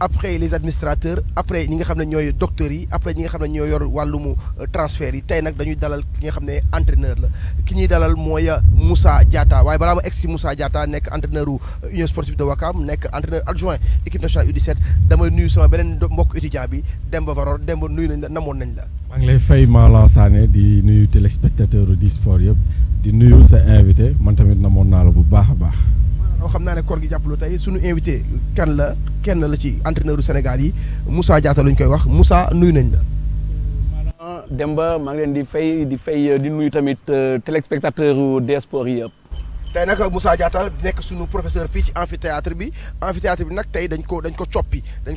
après les administrateurs après ñi nga xam ne ñooy docteurs yi après ñi nga xam ne ñoo yor wàllumu transfert yi tey nag dañuy dalal ki nga xam ne entraîneur la ki ñuy dalal mooy Moussa Diatta waaye balaa ma egg si Moussa Diatta nekk entraîneur u Union Sportive de Ouakam nekk entraîneur adjoint équipe nationale U17 damay nuyu sama beneen mbokk étudiant bi Demba Varor Demba nuyu nañ la namoon nañ la. maa ngi lay fay Malang Sané di nuyu téléspectateur du sport yëpp di nuyu sa invité man tamit namoon naa la bu baax a baax. waaw xam naa ne koor gi jàppalu tey suñu invité kenn la ci entraîneur u Sénégal yi Moussa Diatta lu ñu koy wax Moussa nuyu nañ la. Demba maa ngi leen di fay di nuyu tamit téléspectateur des sports yi yëpp. tey nag Moussa Diatta nekk suñu professeur fii ci amphithéâtre bi nag tey dañ ko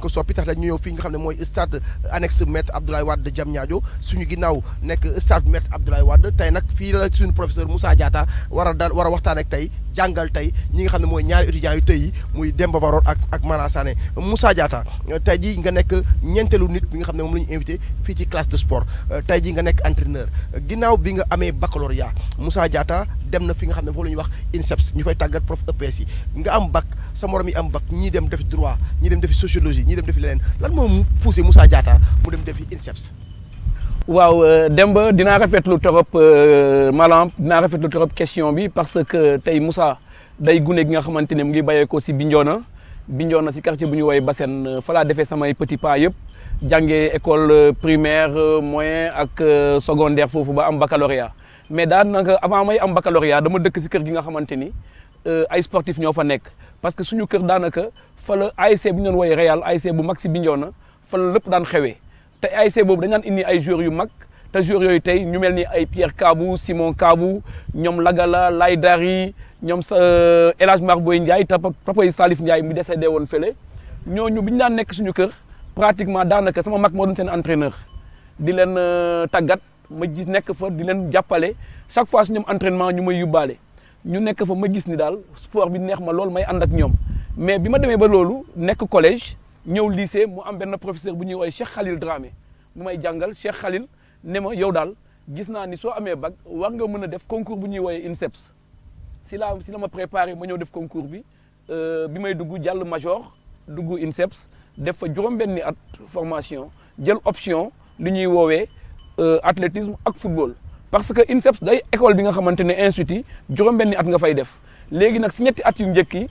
soppi tax dañ ñu ñëw fii nga xam ne mooy stade annexe maître Abdoulaye Wade Diamniadio suñu ginnaaw nekk stade maître Abdoulaye Wade tey nag fii la suñu professeur Moussa Diatta war a waxtaan ak tey jàngal tey ñi nga xam ne mooy ñaari étudiants yu tey yi muy Demba Varor ak Malang Sané Moussa Diatta tey jii nga nekk ñeenteelu nit bi nga xam ne moom la ñu invité fii ci classe de sport tey jii nga nekk entraîneur ginnaaw bi nga amee baccalauréat Moussa Diatta dem na fi nga xam ne foofu la ñuy wax INSEPS ñu fay tàggat prof EPS yi nga am bac sa morom yi am bac ñii dem defi droit ñii dem defi sociologie ñii dem defi leneen lan moo mu poussé Moussa Diatta mu dem defi INSEPS. waaw Demba dinaa rafetlu trop Malang dinaa rafetlu trop question bi parce que tey Moussa day gune gi nga xamante ne mu ngi bàyyeekoo si Bignona si quartier bu ñu woowee Bassène fa laa defee samay petits pas yëpp jàngee école primaire moyen ak secondaire foofu ba am baccalauréat mais daanaka avant may am baccalauréat dama dëkk si kër gi nga xamante ni ay sportif ñoo fa nekk parce que suñu kër daanaka fa la ASC bu ñu doon woowee Real ASC bu mag si Bignona fa la lépp daan xewee. te ASC boobu dañ daan indi ay joueurs yu mag te joueurs yooyu tey ñu mel ni ay Pierre Kabou Simon Kabou ñoom Lagala Lay Dari ñoom El Hadj Mar Boy Ndiaye papa yi Salif Ndiaye mu décédé woon fële ñooñu bi ñu daan nekk suñu kër pratiquement daanaka sama mag moo doon seen entraîneur di leen tàggat ma gis nekk fa di leen jàppale chaque fois su ñoom entraînement ñu may yóbbaale ñu nekk fa ma gis ni daal sport bi neex ma loolu may ànd ak ñoom mais bi ma demee ba loolu nekk collège. ñëw lycée mu am benn professeur bu ñuy woowee Cheikh Khalil Dramé mu may jàngal Cheikh Khalil ne ma yow daal gis naa ni soo amee bac war nga mën a def concours bu ñuy woowee INSEPS si la ma préparé ma ñëw def concours bi bi may dugg jàll major dugg INSEPS def fa juróom-benni at formation jël option li ñuy woowee athlétisme ak football parce que INSEPS day école bi nga xamante ne institut juróom-benni at nga fay def léegi nag si ñetti at yu njëkk yi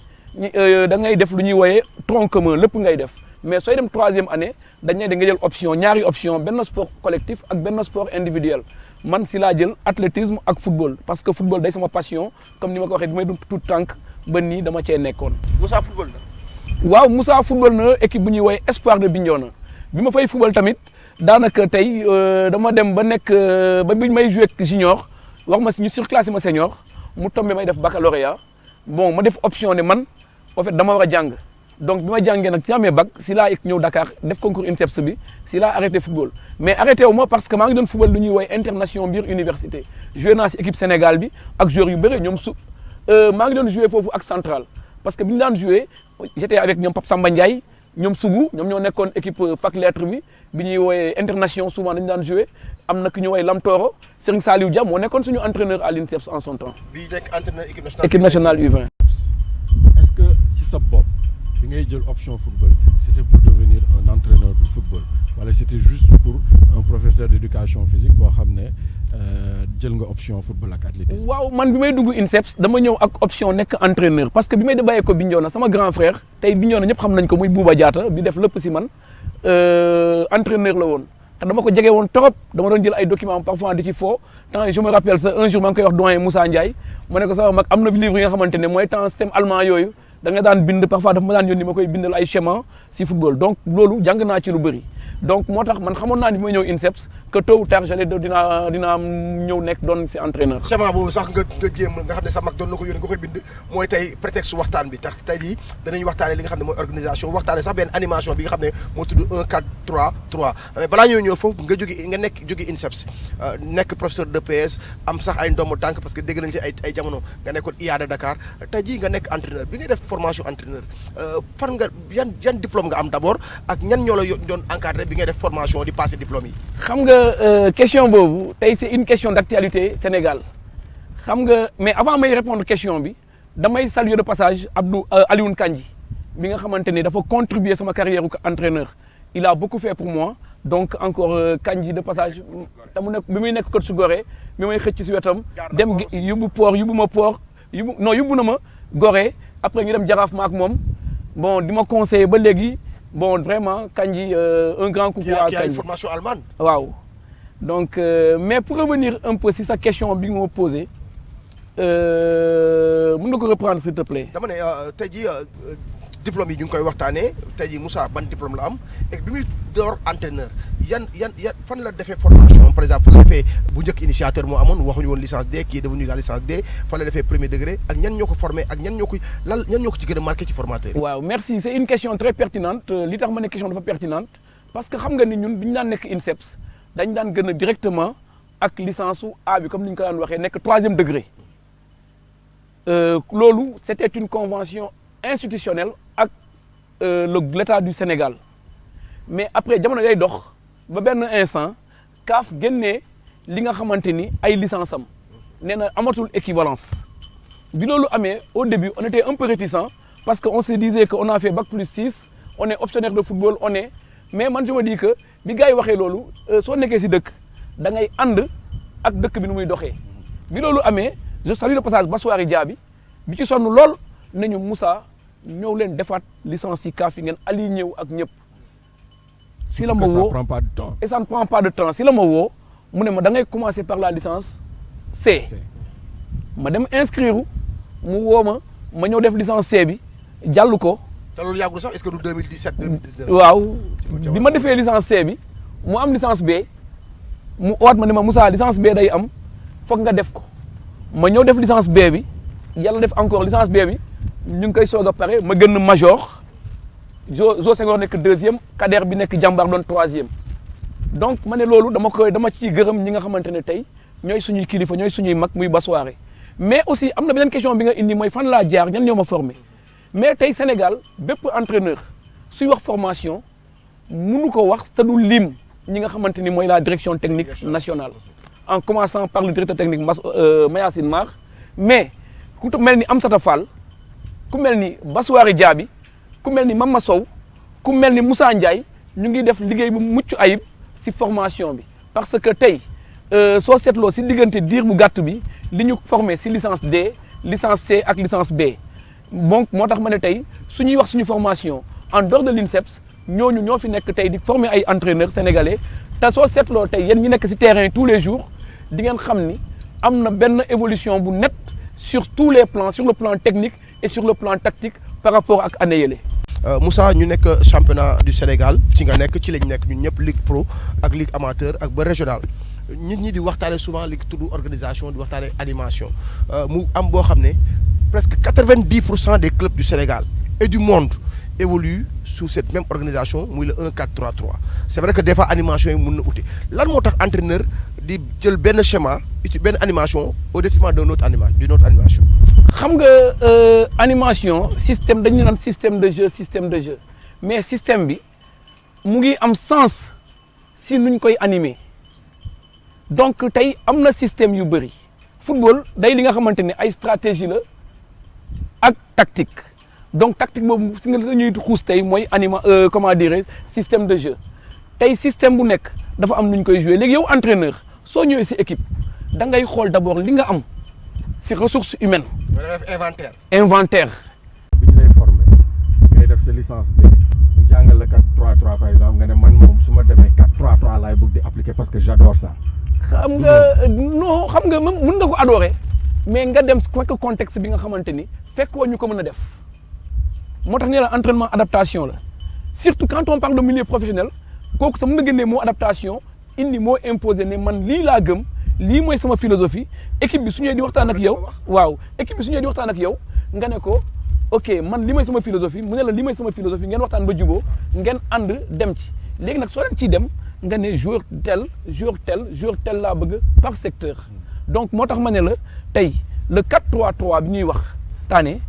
da ngay def lu ñuy wooyee tronc commun lépp ngay def mais sooy dem 3e année dañ ne da nga jël option ñaari option benn sport collectif ak benn sport individuel man si laa jël athlétisme ak football parce que football day sama passion comme ni ma ko waxee bi may dund tout tànk ba nii dama cee nekkoon. Moussa football na. waaw Moussa football na équipe bu ñuy woowee Espoir de Bignona bi ma fay football tamit daanaka tey dama dem ba nekk ba bi may joué junior wax ma si ñu surclassé ma senior mu tombé may def baccalauréat bon ma def option ne man. en fait dama war a jàng donc bi ma jàngee nag si amee bac si laa ñëw Dakar def concours INSEPS bi si laa arrêté football mais arrêté wu ma parce que maa ngi doon football lu ñuy woowee internation biir université joué naa si équipe Sénégal bi ak joueurs yu bëri ñoom maa ngi doon joué foofu ak central parce que bi ñu daan joué j'étais avec ñoom Pape Samba Ndiaye ñoom Sougou ñoom ñoo nekkoon équipe fac lettre bi ñuy woowee internation souvent dañu daan joué am na ku ñu woowee Lam Toro Serigne Saliou Dia moo nekkoon suñu entraîneur à l'INSEPS en son temps. bii nekk entraîneur équipe nationale U20. Est-ce que si sa bopp bi ngay jël option football c'était pour devenir un entraîneur de football wala c'était juste pour un professeur d'éducation physique boo xam ne jël nga option football ak athlétisme. waaw man bi may dugg INSEPS dama ñëw ak option nekk entraîneur parce que bi may bàyyee ko Bignona sama grand frère tey Bignona ñëpp xam nañ ko muy Bouba Diatta bi def lépp si man entraîneur la woon te dama ko jege woon trop dama doon jël ay documents parfois di ci foo temps je me rappelle ça un jour maa ngi koy wax doyen Moussa Ndiaye ma ne ko sama mag am na livre yi nga xamante ne mooy temps système allemand yooyu da nga daan bind parfois dafa ma daan yónni ma koy bindal ay schéma si football donc loolu jàng naa ci lu bëri donc moo tax man xamoon naa ni bi may ñëw INSEPS que tôt ou tard dinaa ñëw nekk doon si entraîneur. schéma boobu sax nga jéem nga xam ne sa mag doon na ko yónni nga koy bind mooy tey prétexte waxtaan bi tax tey jii danañ waxtaanee li nga xam ne mooy organisation waxtaanee sax benn animation bi nga xam ne moo tudd 1 4 3 3 mais balaa ñëw foofu nga jóge INSEPS nekk professeur de PS am sax ay ndombo tànk parce que dégg nañ ci ay jamono nga nekkoon IA de Dakar tey jii nga nekk entraîneur bi ngay def formation entraîneur fan nga yan diplôme nga am d'abord ak ñan ñoo la doon encadré bi ngay def formation di passer diplôme yi. xam nga question boobu tey c'est une question d'actualité Sénégal xam nga mais avant may répondre question bi damay saluer de passage Alioune Kandji bi nga xamante ni dafa contribuer sama carrière entraîneur il a beaucoup fait pour moi donc encore Kandji de passage damu nekk bi muy nekk coach su Gorée bi may xëcc si wetam dem yóbbu na ma Gorée après ñu dem Jaraaf ma ak moom bon di ma conseiller ba léegi bon vraiment Kandji un grand coucou à Kandji. qui a une formation allemande. waaw donc mais pour revenir un peu si sa question bi nga ma posé mën nga ko reprendre s'il te plaît. dama ne tey jii diplôme yi ñu ngi koy waxtaanee tey jii Moussa ban diplôme la am et bi muy door entraîneur yan fan la defee formation par exemple fan la defee bu njëkk initiateur moo amoon waxuñu woon licence D qui est devenu la licence D fan la defee premier degré ak ñan ñoo ko formé ak ñan ñoo ko ci gën a marqué ci formateur yi. waaw merci c'est une question très pertinente li tax ma ne question dafa pertinente parce que xam nga ni ñun bi ñu daan nekk INSEPS dañ daan gën a directement ak licence su A bi comme ni ñu ko daan waxee nekk 3e degré loolu c'était une convention institutionnelle ak l'État du Sénégal mais après jamono day dox ba benn instant CAF génnee li nga xamante ni ay licence am nee na amatul équivalence bi loolu amee au début on était un peu réticent parce que on se disait que on a fait bac+6 on est optionnaire de football mais man je me dis que bi gars yi waxee loolu soo nekkee si dëkk da ngay ànd ak dëkk bi nu muy doxee bi loolu amee je salue le passage Bassouari Diaby bi ci sonn lool nañu Moussa ñëw leen defaat licence yi CAF yi ngeen aligné wu ak ñëpp si la ma woo ça prend pas de temps. et ça ne prend pas de temps si la ma woo mu ne ma da ngay commencer par la licence C ma dem inscrire mu woo ma ñëw def licence C bi jàll ko. te loolu yàggul sax est-ce que du 2017 2019. waaw bi ma defee licence C bi mu am licence B mu owaat ma ne ma Moussa licence B day am foog nga def ko ma ñëw def licence B bi yàlla def encore licence B bi ñu ngi koy soog a pare ma gën major Jo Senghor nekk 2e Kader bi nekk jàmbaar doon 3e donc ma ne loolu dama ciy gërëm ñi nga xamante ne tey ñooy suñuy kilifa ñooy suñuy mag muy Bassouari mais aussi am na beneen question bi nga indi mooy fan laa jaar ñan ñoo ma formé mais tey Sénégal bépp entraîneur suy wax formation mënu ko wax te du lim ñi nga xamante ni mooy la direction technique nationale en commençant par le directeur technique Mayacine Mar mais ku mel ni Amsata Fall ku mel ni Bassouari Diaby ku mel ni Mama Sow ku mel ni Moussa Ndiaye ñu ngi def liggéey bu mucc ayib si formation bi parce que tey soo seetloo si diggante diir bu gàtt bi li ñu formé si licence D licence C ak licence B donc moo tax ma ne tey su ñuy wax suñu formation en dehors de l'INSEPS ñooñu ñoo fi nekk tey di former ay entraîneurs sénégalais te soo seetloo tey yéen ñi nekk si terrain tous les jours di ngeen xam ni am na benn évolution bu net sur tous les plans sur le plan technique et sur le plan tactique par rapport ak année yële. Moussa ñu nekk championnat du Sénégal ci nga nekk ci lañ nekk ñun ñëpp ligue pro ak ligue amateur ak ba régional nit ñi di waxtaane souvent li tudd organisation di waxtaane animation mu am boo xam ne presque 90% des clubs du Sénégal et du monde évoluent sous cette même organisation muy le 1-4-3-3 c'est vrai que des fois animation yi mun na uti lan moo tax entraîneur di jël benn schéma benn animation au détriment d'une autre animation. xam nga animation système dañu naan système de jeu mais système bi mu ngi am sens si nuñ koy animer donc tey am na système yu bëri football day li nga xamante ne ay stratégie la ak tactique donc tactique boobu si nga dañuy xuus tey mooy comment dirais système de jeu tey système bu nekk dafa am nuñ koy jouer léegi yow entraîneur soo ñëwee si équipe da ngay xool d'abord li nga am si ressource humaine. inventaire. bi ñu lay formé ngay def sa licence B ñu jàngal la 4-3-3 par exemple nga ne man moom su ma demee 4-3-3 laay bëgg di appliquer parce que j'adore ça. xam nga non xam nga mën nga ko adorer mais nga dem fekk contexte bi nga xamante ni fekkoo ñu ko mën a def moo tax ne la entraînement adaptation la surtout quand on parle de milieu professionnel kooku sax mën nga génnee moo adaptation indi moo imposé ne man lii laa gëm. lii mooy sama philosophie équipe bi su ñëwee di waxtaan ak yow waaw équipe bi su ñëwee di waxtaan ak yow nga ne ko ok man li mooy sama philosophie mu ne la li mooy sama philosophie ngeen waxtaan ba juboo ngeen ànd dem ci léegi nag soo leen ciy dem nga ne joueur tel laa bëgg par secteur donc moo tax ma ne la tey le 4-3-3 bi ñuy wax taane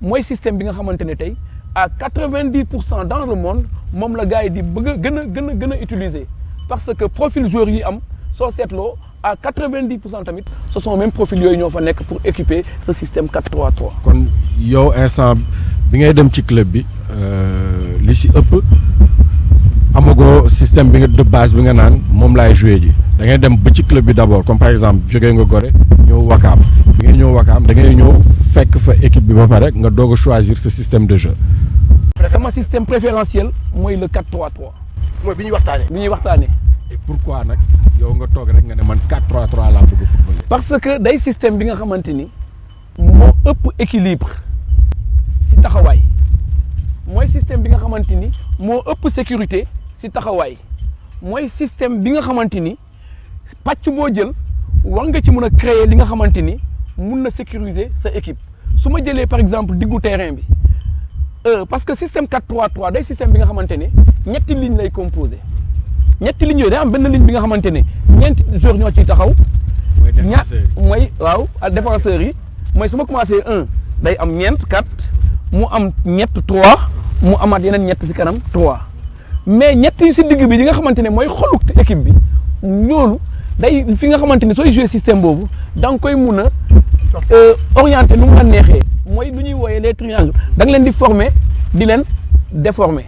mooy système bi nga xamante ne tey à 90% dans le monde moom la gars yi di bëgg a gën a utiliser parce que profil joueur yi am soo seetloo à 90% tamit ce sont même profils yooyu ñoo fa nekk pour équiper ce système 4-3-3. kon yow instant bi ngay dem ci club bi li si ëpp amagoo système bi nga de base bi nga naan moom laay joué ji da ngay dem ba ci club bi d'abord comme par exemple jógee nga Gorée ñëw Wakaam bi nga ñëw Wakaam da ngay ñëw fekk fa équipe bi ba pare nga doog a choisir ce système de jeu. sama système préférentiel mooy le 4-3-3. mooy bi ñuy waxtaanee. bi ñuy waxtaanee. et pourquoi nag yow nga toog rek nga ne man 4-3-3 laa bëgg a football. parce que day système bi nga xamante ni moo ëpp équilibre si taxawaay mooy système bi nga xamante ni moo ëpp sécurité si taxawaay mooy système bi nga xamante ni pàcc boo jël war nga ci mën a créer li nga xamante ni mun na sécuriser sa équipe su ma jëlee par exemple diggu terrain bi parce que système 4-3-3 day système bi nga xamante ne ñetti ligne lay composé ñetti lignes yooyu day am benn ligne bi nga xamante ne ñeenti joueurs ñoo ciy taxaw. mooy waaw ak défenseurs yi mooy su ma commencé 1 day am ñeent 4 mu am ñett 3 mu amaat yeneen ñett ci kanam 3 mais ñett yu ci digg bi li nga xamante ne mooy xolu équipe bi ñoolu day fi nga xamante ni sooy jouer système boobu da nga koy mun a orienter nu mu la neexee mooy lu ñuy wooyee les triangles da nga leen di former di leen déformer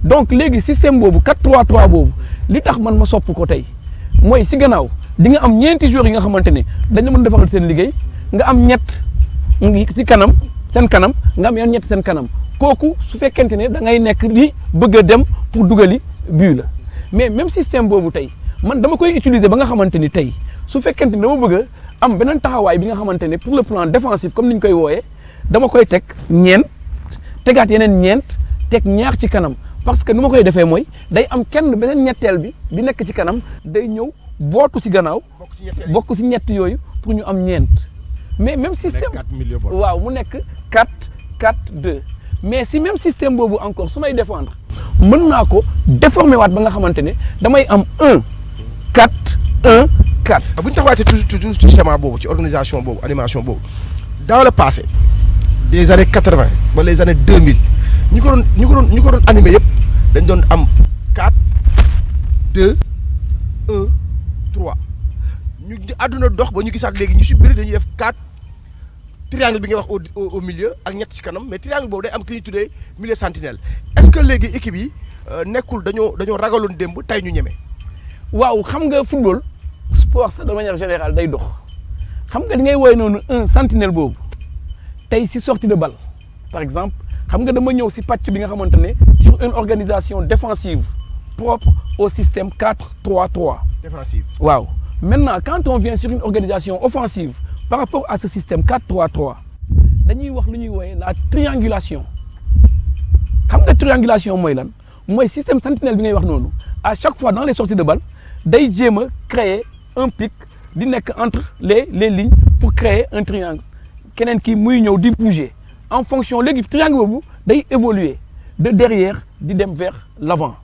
donc léegi système boobu 4-3-3 boobu li tax man ma sopp ko tey mooy ci gannaaw di nga am ñeenti joueurs yi nga xamante ne dañu mën defaral seen liggéey nga am ñett ci kanam seen kanam nga am yeneen ñett seen kanam kooku su fekkente ne da ngay nekk di bëgg a dem pour dugali but la mais même système boobu tey man dama koy utiliser ba nga xamante ni tey su fekkente ne dama bëgg a am beneen taxawaay bi nga xamante ne pour le plan défensif comme ni ñu koy wooyee dama koy teg ñeent tegaat yeneen ñeent teg ñaar ci kanam parce que nu ma koy defee mooy day am kenn beneen ñetteel bi nekk ci kanam day ñëw bootu ci gannaaw bokk ci ñett yooyu pour ñu am ñeent mais même système waaw mu nekk 4-4-2 mais si même système boobu encore su may défendre mën naa ko déformer waat ba nga xamante ne damay am 1-4-1-4. bu ñu taxawaatee toujours ci schéma boobu ci organisation boobu animation boobu dans le passé des années 80 ba les années 2000 ñi ko doon animé yëpp dañ doon am 4 2 1 3 ñu àdduna dox ba ñu gisaat léegi ñu si bëri dañuy def 4 triangle bi nga wax au milieu ak ñett ci kanam mais triangle boobu day am ki ñuy tuddee milieu sentinelle est-ce que léegi équipe yi nekkul dañoo ragaloon démb tey ñu ñeme. waaw xam nga football sport ça de manière générale day dox xam nga li ngay woowee noonu un sentinelle boobu tey si sortie de balle par exemple xam nga dama ñëw si pàcc bi nga xamante ne sur une organisation défensive propre au système 4-3-3. défensive waaw maintenant quand on vient sur une organisation offensive par rapport à ce système 4-3-3 dañuy wax lu ñuy wooyee la triangulation xam nga triangulation mooy lan mooy système sentinelle bi ngay wax noonu à chaque fois dans les sorties de balle day jéem a créer un pic di nekk entre les lignes pour créer un triangle keneen kii muy ñëw di bouger en fonction léegi triangle boobu day évoluer de derrière di dem vers l'avant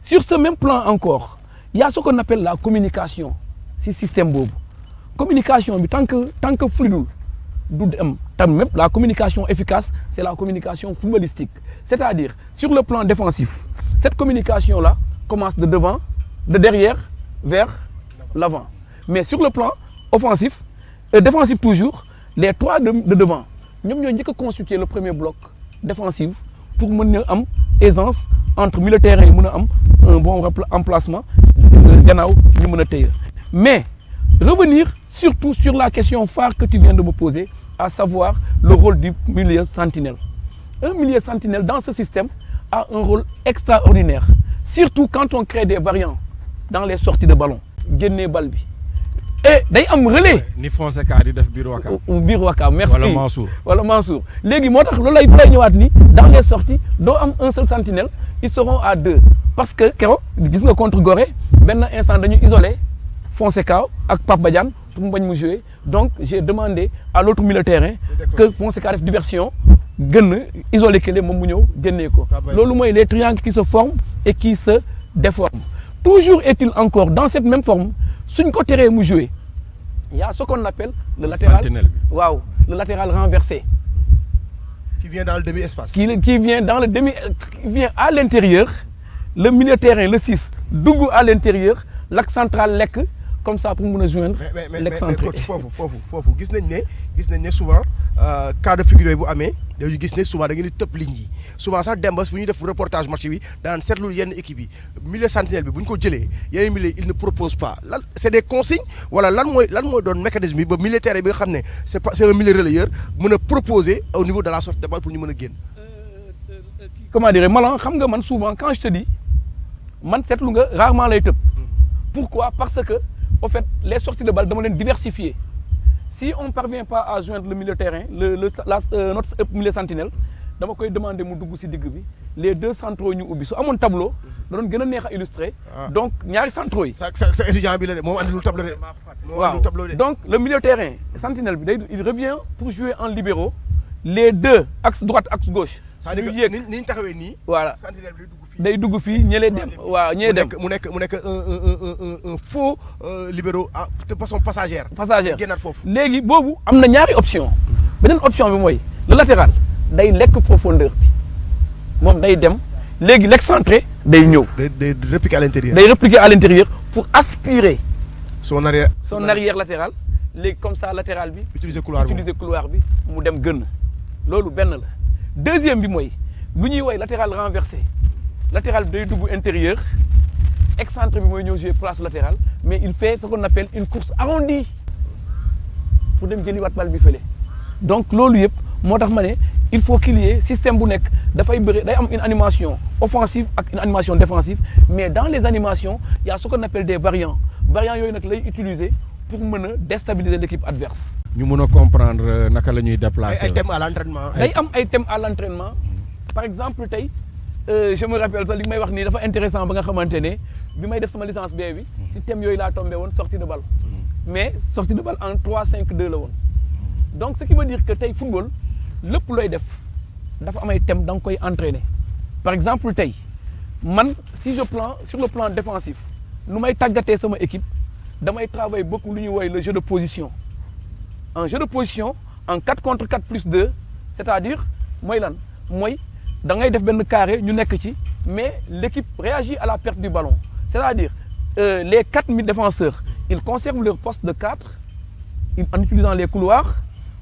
sur ce même plan encore il y a ce qu'on appelle la communication si système boobu communication bi tant que fluide du dem tam même la communication efficace c'est la communication footballistique c'est-à-dire sur le plan défensif cette communication là commence de devant de derrière vers l'avant mais sur le plan offensif défensif toujours les trois de devant ñoom ñoo njëkk a constituer le premier bloc défensif pour mën a am aisance entre milieu terrain yi mën a am un bon emplacement gannaaw ñu mën a téye mais revenir surtout sur la question phare que tu viens de me poser à savoir le rôle du milieu sentinelle un milieu sentinelle dans ce système a un rôle extraordinaire surtout quand on crée des variants dans les sorties de ballon génnee bal bi et day am relais. ni Fonseca di def biir Wakaam. biir Wakaam merci. wala Mansour léegi moo tax loolu lay ñëwaat ni dans les sorties doo am un seul sentinelle ils seront à 2 parce que keroog gis nga contre Gorée benn instant dañu isolé Fonseca ak Pape Badiane pour mu bañ mu jouer donc j'ai demandé à l'autre milieu de terrain que Fonseca def diversion gën isolé kële moom mu ñëw génnee ko loolu mooy les triangles qui se forment et qui se déforment toujours est-il encore dans cette même forme suñ ko teree mu jouer il y a ce qu'on appelle le latéral waaw le latéral renversé qui vient dans le demi-espace qui vient dans le vient à l'intérieur le milieu de terrain le 6 dugg à l'intérieur l'axe central lekk comme ça pour mën a joindre l'excentré foofu gis nañ ne souvent cas de figure bu amee dañuy gis ne souvent da ngeen di tëb ligne yi souvent sax Demba bu ñuy def reportage match bi daan seetlu yenn équipe yi milieu sentinelle bi bu ñu ko jëlee yeneen milieu il ne propose pas lan c'est des consignes wala lan mooy doon mécanisme bi ba militaire bi nga xam ne c'est un milieu relayeur mën a proposer au niveau de la sortie de balle pour ñu mën a génn. Comment dire Malang xam nga man souvent quand je te dis man seetlu nga rarement lay tëb. Pourquoi? Parce que au fait les sorties de balle dama leen diversifier. Si on ne parvient pas à joindre le milieu terrain notre milieu sentinelle dama koy demander mu dugg ci digg bi les deux centraux ñu ubbi su amoon tableau da doon gën a neex a illustrer. Donc ñaari centraux yi. sa étudiant bi la de moom andilul tableau de. waaw donc le milieu terrain sentinelle bi il revient pour jouer en libéraux les deux axe droite axe gauche. c'est-à-dire que ni ñu taxawee nii. voilà sentinelle bi day dugg fii ñëlee dem waaw ñëlee dem mu nekk un faux libéraux de façon passagère. génnaat foofu léegi boobu am na ñaari option beneen option bi mooy le latéral day lekk profondeur bi moom day dem léegi l'excentré day ñëw. day répliquer à l'intérieur. day répliquer à l'intérieur pour aspirer. son arrière latéral léegi comme ça latéral bi. utiliser couloir bi mu dem gën loolu benn la. Deuxième bi mooy lu ñuy woy latéral renversé latéral bi day dugg intérieur excentré bi mooy ñëw jouer place latérale mais il fait ce qu'on appelle une course arrondie pour dem jëliwaat bal bi fële donc loolu yëpp moo tax ma ne il faut qu'il y ait système bu nekk dafay bëri day am une animation offensive ak une animation défensive mais dans les animations il y a ce qu'on appelle des variants yooyu nag lay utiliser pour mën a déstabiliser l'équipe adverse. ñu mën a comprendre naka la ñuy déplacer. ay thèmes à l'entraînement. day am ay thèmes à l'entraînement par exemple tey je me rappelle sax li may wax nii dafa intéressant ba nga xamante ne bi may def sama licence B bi si thème yooyu laa tombé woon sortie de balle mais sortie de balle en 3-5-2 la woon donc ce qui veut dire que tey football lépp looy def dafa am ay thèmes da nga koy entraîner par exemple tey man si je prends sur le plan défensif nu may tàggatee sama équipe damay travailler beaucoup lu ñuy woy le jeu de position en jeu de position en 4 contre 4 plus 2 c'est-à-dire mooy lan mooy da ngay def benn carré ñu nekk ci mais l'équipe réagit à la perte du ballon c'est-à-dire les 4 défenseurs ils conservent leur poste de 4 en utilisant les couloirs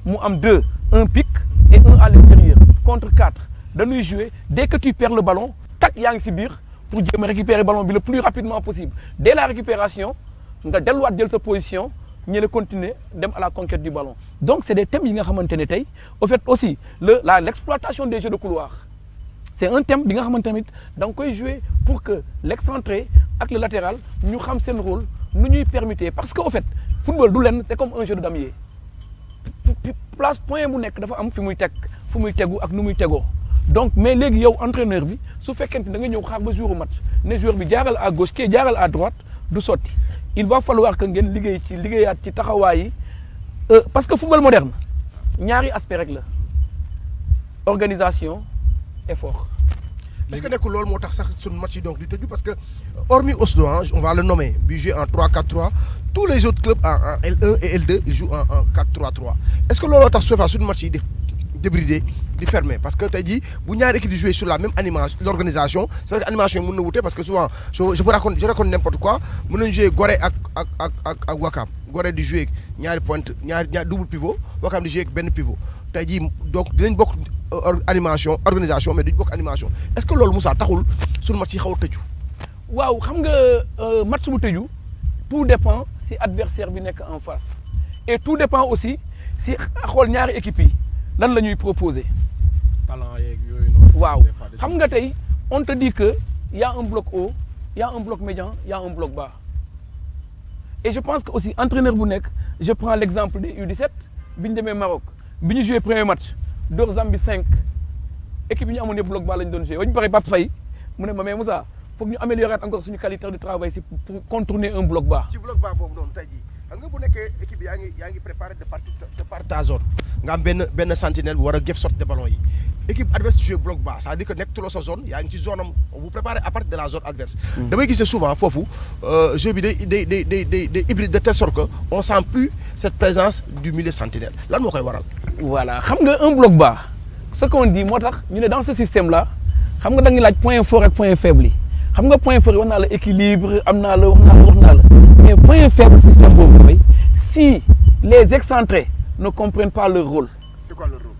mu am 2 un pic et un à l'intérieur contre 4 dañuy jouer dès que tu perds le ballon tac yaa ngi ci biir pour jéem a récupérer ballon bi le plus rapidement possible dès la récupération nga delluwaat jël sa position ñu la continuer dem à la conquête du ballon donc c'est des thèmes yi nga xamante ne tey au fait aussi l'exploitation des jeux de couloir c'est un thème bi nga xamante tamit da nga koy jouer pour que l'excentré ak le latéral ñu xam seen rôle nu ñuy permettre parce que au fait football du leen c'est comme un jeu de damier place point bu nekk dafa am fi muy tegu ak nu muy tegoo donc mais léegi yow entraîneur bi su fekkente da nga ñëw xaar ba jour match ne joueur bi jaaral à gauche kii jaaral à droite du sotti il va falloir que ngeen liggéeyaat ci taxawaay yi parce que football moderne ñaari aspect rek la organisation effort. est-ce que nekkul loolu moo tax sax suñu match yi donc di tëju parce que hormis Oslo on va le nommer bi jouer en 3-4-3 tous les autres clubs en L1 et L2 ils jouent en 4-3-3 est-ce que looloo tax souvent suñu match yi di débridé di fermé parce que tey jii bu ñaari équipe di jouer sur la même animation l'organisation c'est vrai que animation yi mën na wute parce que souvent je raconte n'importe quoi mën nañu jouer Gorée ak Wakam Gorée di jouer ñaari pointe ñaari double pivot Wakam di jouer ak benn pivot tey jii donc dinañ bokk animation organisation mais duñ bokk animation est-ce que loolu Moussa taxul suñu match yi xaw a tëju. waaw xam nga match bu tëju tout dépend si adversaire bi nekk en face et tout dépend aussi si xool ñaari équipes yi lan la ñuy proposer. talent yeeg yooyu noonu. waaw xam nga tey on te dit que y a un bloc haut y a un bloc médian y a un bloc bas et je pense que aussi entraîneur bu nekk je prends l'exemple des U17 bi ñu demee Maroc bi ñu joué premier match door Zambie 5 équipe yi ñu amoon yëpp bloc bas la ñu doon joué ba ñu paree Pape Faye mu ne ma mais Moussa foog ñu améliorer encore suñu qualité de travail si pour contourner un bloc bas. ci bloc bas boobu noonu tey jii xam nga bu nekkee équipe yaa ngi préparé de par ta zone nga am benn sentinelle bu war a gëf sorte de ballon yi équipe adverse jouer bloc bas c'est-à-dire que nekk tuloo sa zone yaa ngi ci zone am on vous prépare à partir de la zone adverse. damay gis ne souvent foofu jeu bi day hybride de telle sorte que on sent plus cette présence du milieu sentinelle lan moo koy waral. voilà xam nga un bloc bas ce qu'on dit moo tax ñu ne dans ce système là xam nga da nga laaj point fort ak point faible yi xam nga point fort yi wax naa la équilibre am naa la wax naa la mais point faible système boobu mooy si les excentrés ne comprennent pas leur rôle. c'est quoi leur rôle.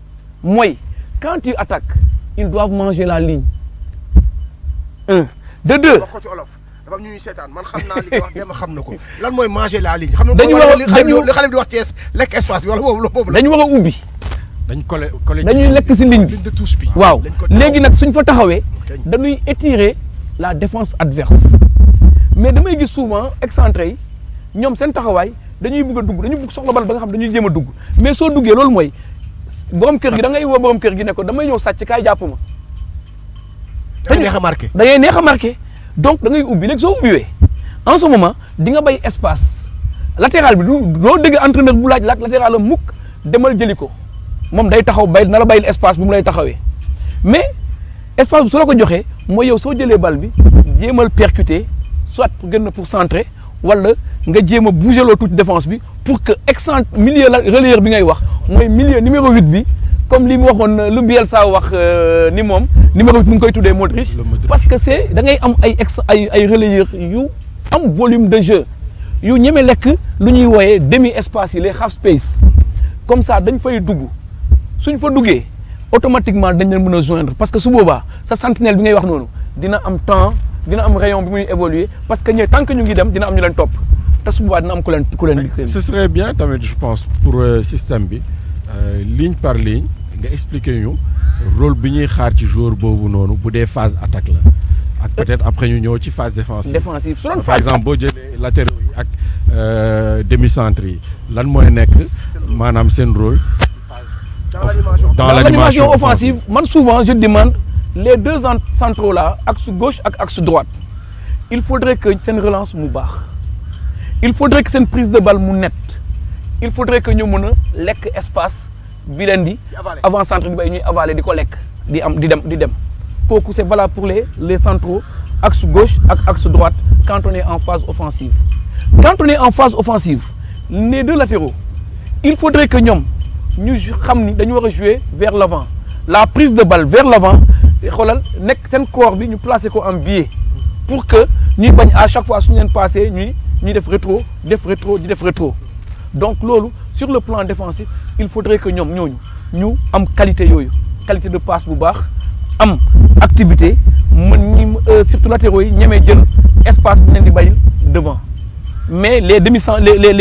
mooy quand tu attaques ils doivent manger la ligne un de deux. wax ko ci olof dafa am ñu ñuy seetaan man xam naa li nga wax dem xam na ko lan mooy manger la ligne. xam na dañu war a li xale bi di wax Thiès lekk espace bi wala boobu la. dañu war a ubbi. dañ collé dañuy lekk si ligne bi ligne de touche bi. waaw léegi nag suñ fa taxawee dañuy étirer la défense adverse mais damay gis souvent excentré yi ñoom seen taxawaay dañuy bëgg a dugg dañuy bëgg soxla bal ba nga xam dañuy jéem a dugg mais soo duggee loolu mooy borom kër gi da ngay woo borom kër gi ne ko damay ñëw sàcc kaay jàpp ma. da ngay neex a marqué. da ngay neex a marqué donc da ngay ubbi léegi soo ubbiwee en ce moment di nga bay espace latéral bi doo dégg entraîneur bu laaj latéral la mukk demal jëli ko moom day taxaw bay na la bayil espace bi mu lay taxawee mais espace bi su la ko joxee mooy yow soo jëlee bal bi jéemal percuter soit pour gën a pour centrer wala nga jéem a bouger loo tuuti défense bi pour que milieu la relayeur bi ngay wax mooy milieu numéro 8 bi comme li mu waxoon lu Bielsa wax ni moom numéro 8 mu ngi koy tuddee Modric parce que c'est da ngay am ay relayeurs yu am volume de jeu yu ñeme lekk lu ñuy wooyee demi espace yi les half space comme ça dañ fay dugg suñ fa duggee automatiquement dañ leen mën a joindre parce que su boobaa sa sentinelle bi ngay wax noonu dina am temps dina am rayon bi muy évoluer parce que ñooy tant que ñu ngi dem dina am ñu leen topp te su boobaa dina am ku leen ce serait bien tamit je pense pour système bi ligne par ligne nga expliquer ñu rôle bi ñuy xaar ci joueur boobu noonu bu dee phase attaque la ak peut-être après ñu ñëw ci phase défensive su doon par exemple boo jëlee latéraux yi ak demi-centre yi lan mooy nekk maanaam seen rôle dans l'animation offensive man souvent je demande les deux centraux là axe gauche ak axe droite il faudrait que seen relance mu baax il faudrait que seen prise de balle mu net il faudrait que ñu mën a lekk espace bi leen di avant centre bi bay ñuy avaler di ko lekk di dem kooku c'est valable pour les centraux axe gauche ak axe droite quand on est en phase offensive quand on est en phase offensive les deux latéraux il faudrait que ñoom ñu xam ni dañu war a jouer vers l'avant la prise de balle vers l'avant xoolal nekk seen corps bi ñu placer ko en biais pour que ñuy bañ à chaque fois suñu leen passé ñuy def rétro donc loolu sur le plan défensif il faudrait que ñoom ñooñu ñu am qualité yooyu qualité de passe bu baax am activité mën surtout latéraux yi ñemee jël espace bi leen di bayil devant mais les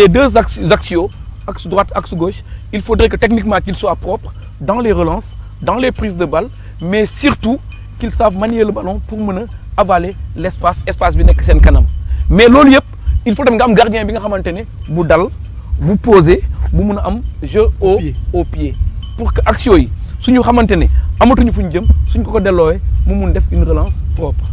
deux axiaux axe droite axe gauche il faudrait que techniquement qu'ils soient propres dans les relances dans les prises de balle mais surtout qu'ils savent manier le ballon pour mën a avaler espace bi nekk seen kanam mais loolu yëpp il faut tam nga am gardien bi nga xamante ne bu dal bu posé bu mun a am jeu au pied pour que action yi suñu xamante ne amatuñu fu ñu jëm suñ ko delloowee mu mun def une relance propre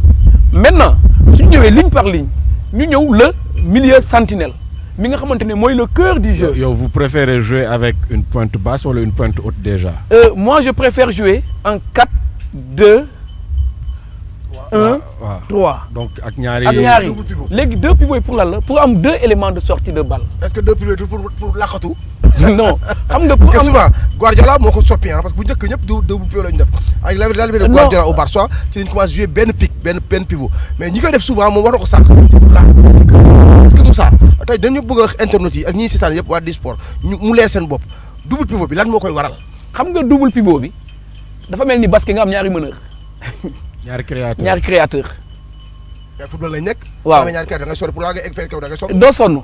maintenant suñu ñëwee ligne par ligne ñu ñëw le milieu sentinelle mi nga xamante ne mooy le cœur du jeu. Yow vous préférez jouer avec une pointe basse wala une pointe haute déjà? Moi je préfère jouer en 4-2 1 3. donc ak ñaari léegi deux pivots yi pour lan la pour am deux éléments de sortie de balle. est-ce que deux pivots pour laqatu. non xam nga parce que souvent Guardiola moo ko soppi parce que bu njëkk ñëpp deux pivots la ñu def avec l'arrivée de Guardiola au Barça ci lañ commencé jouer benn pic benn pivot mais ñi koy def souvent moom war na ko sànq c'est pour là parce que Moussa tey dañu bëgg a wax internautes yi ak ñi seetaan yëpp waa Disport mu leer seen bopp double pivot bi lan moo koy waral. xam nga double pivot bi dafa mel ni basket nga am ñaari meneur. ñaari créateur. mais football lañ nekk. waaw ñaari créateur da ngay sori pour la nga egg fekk da ngay sonn. doo sonn.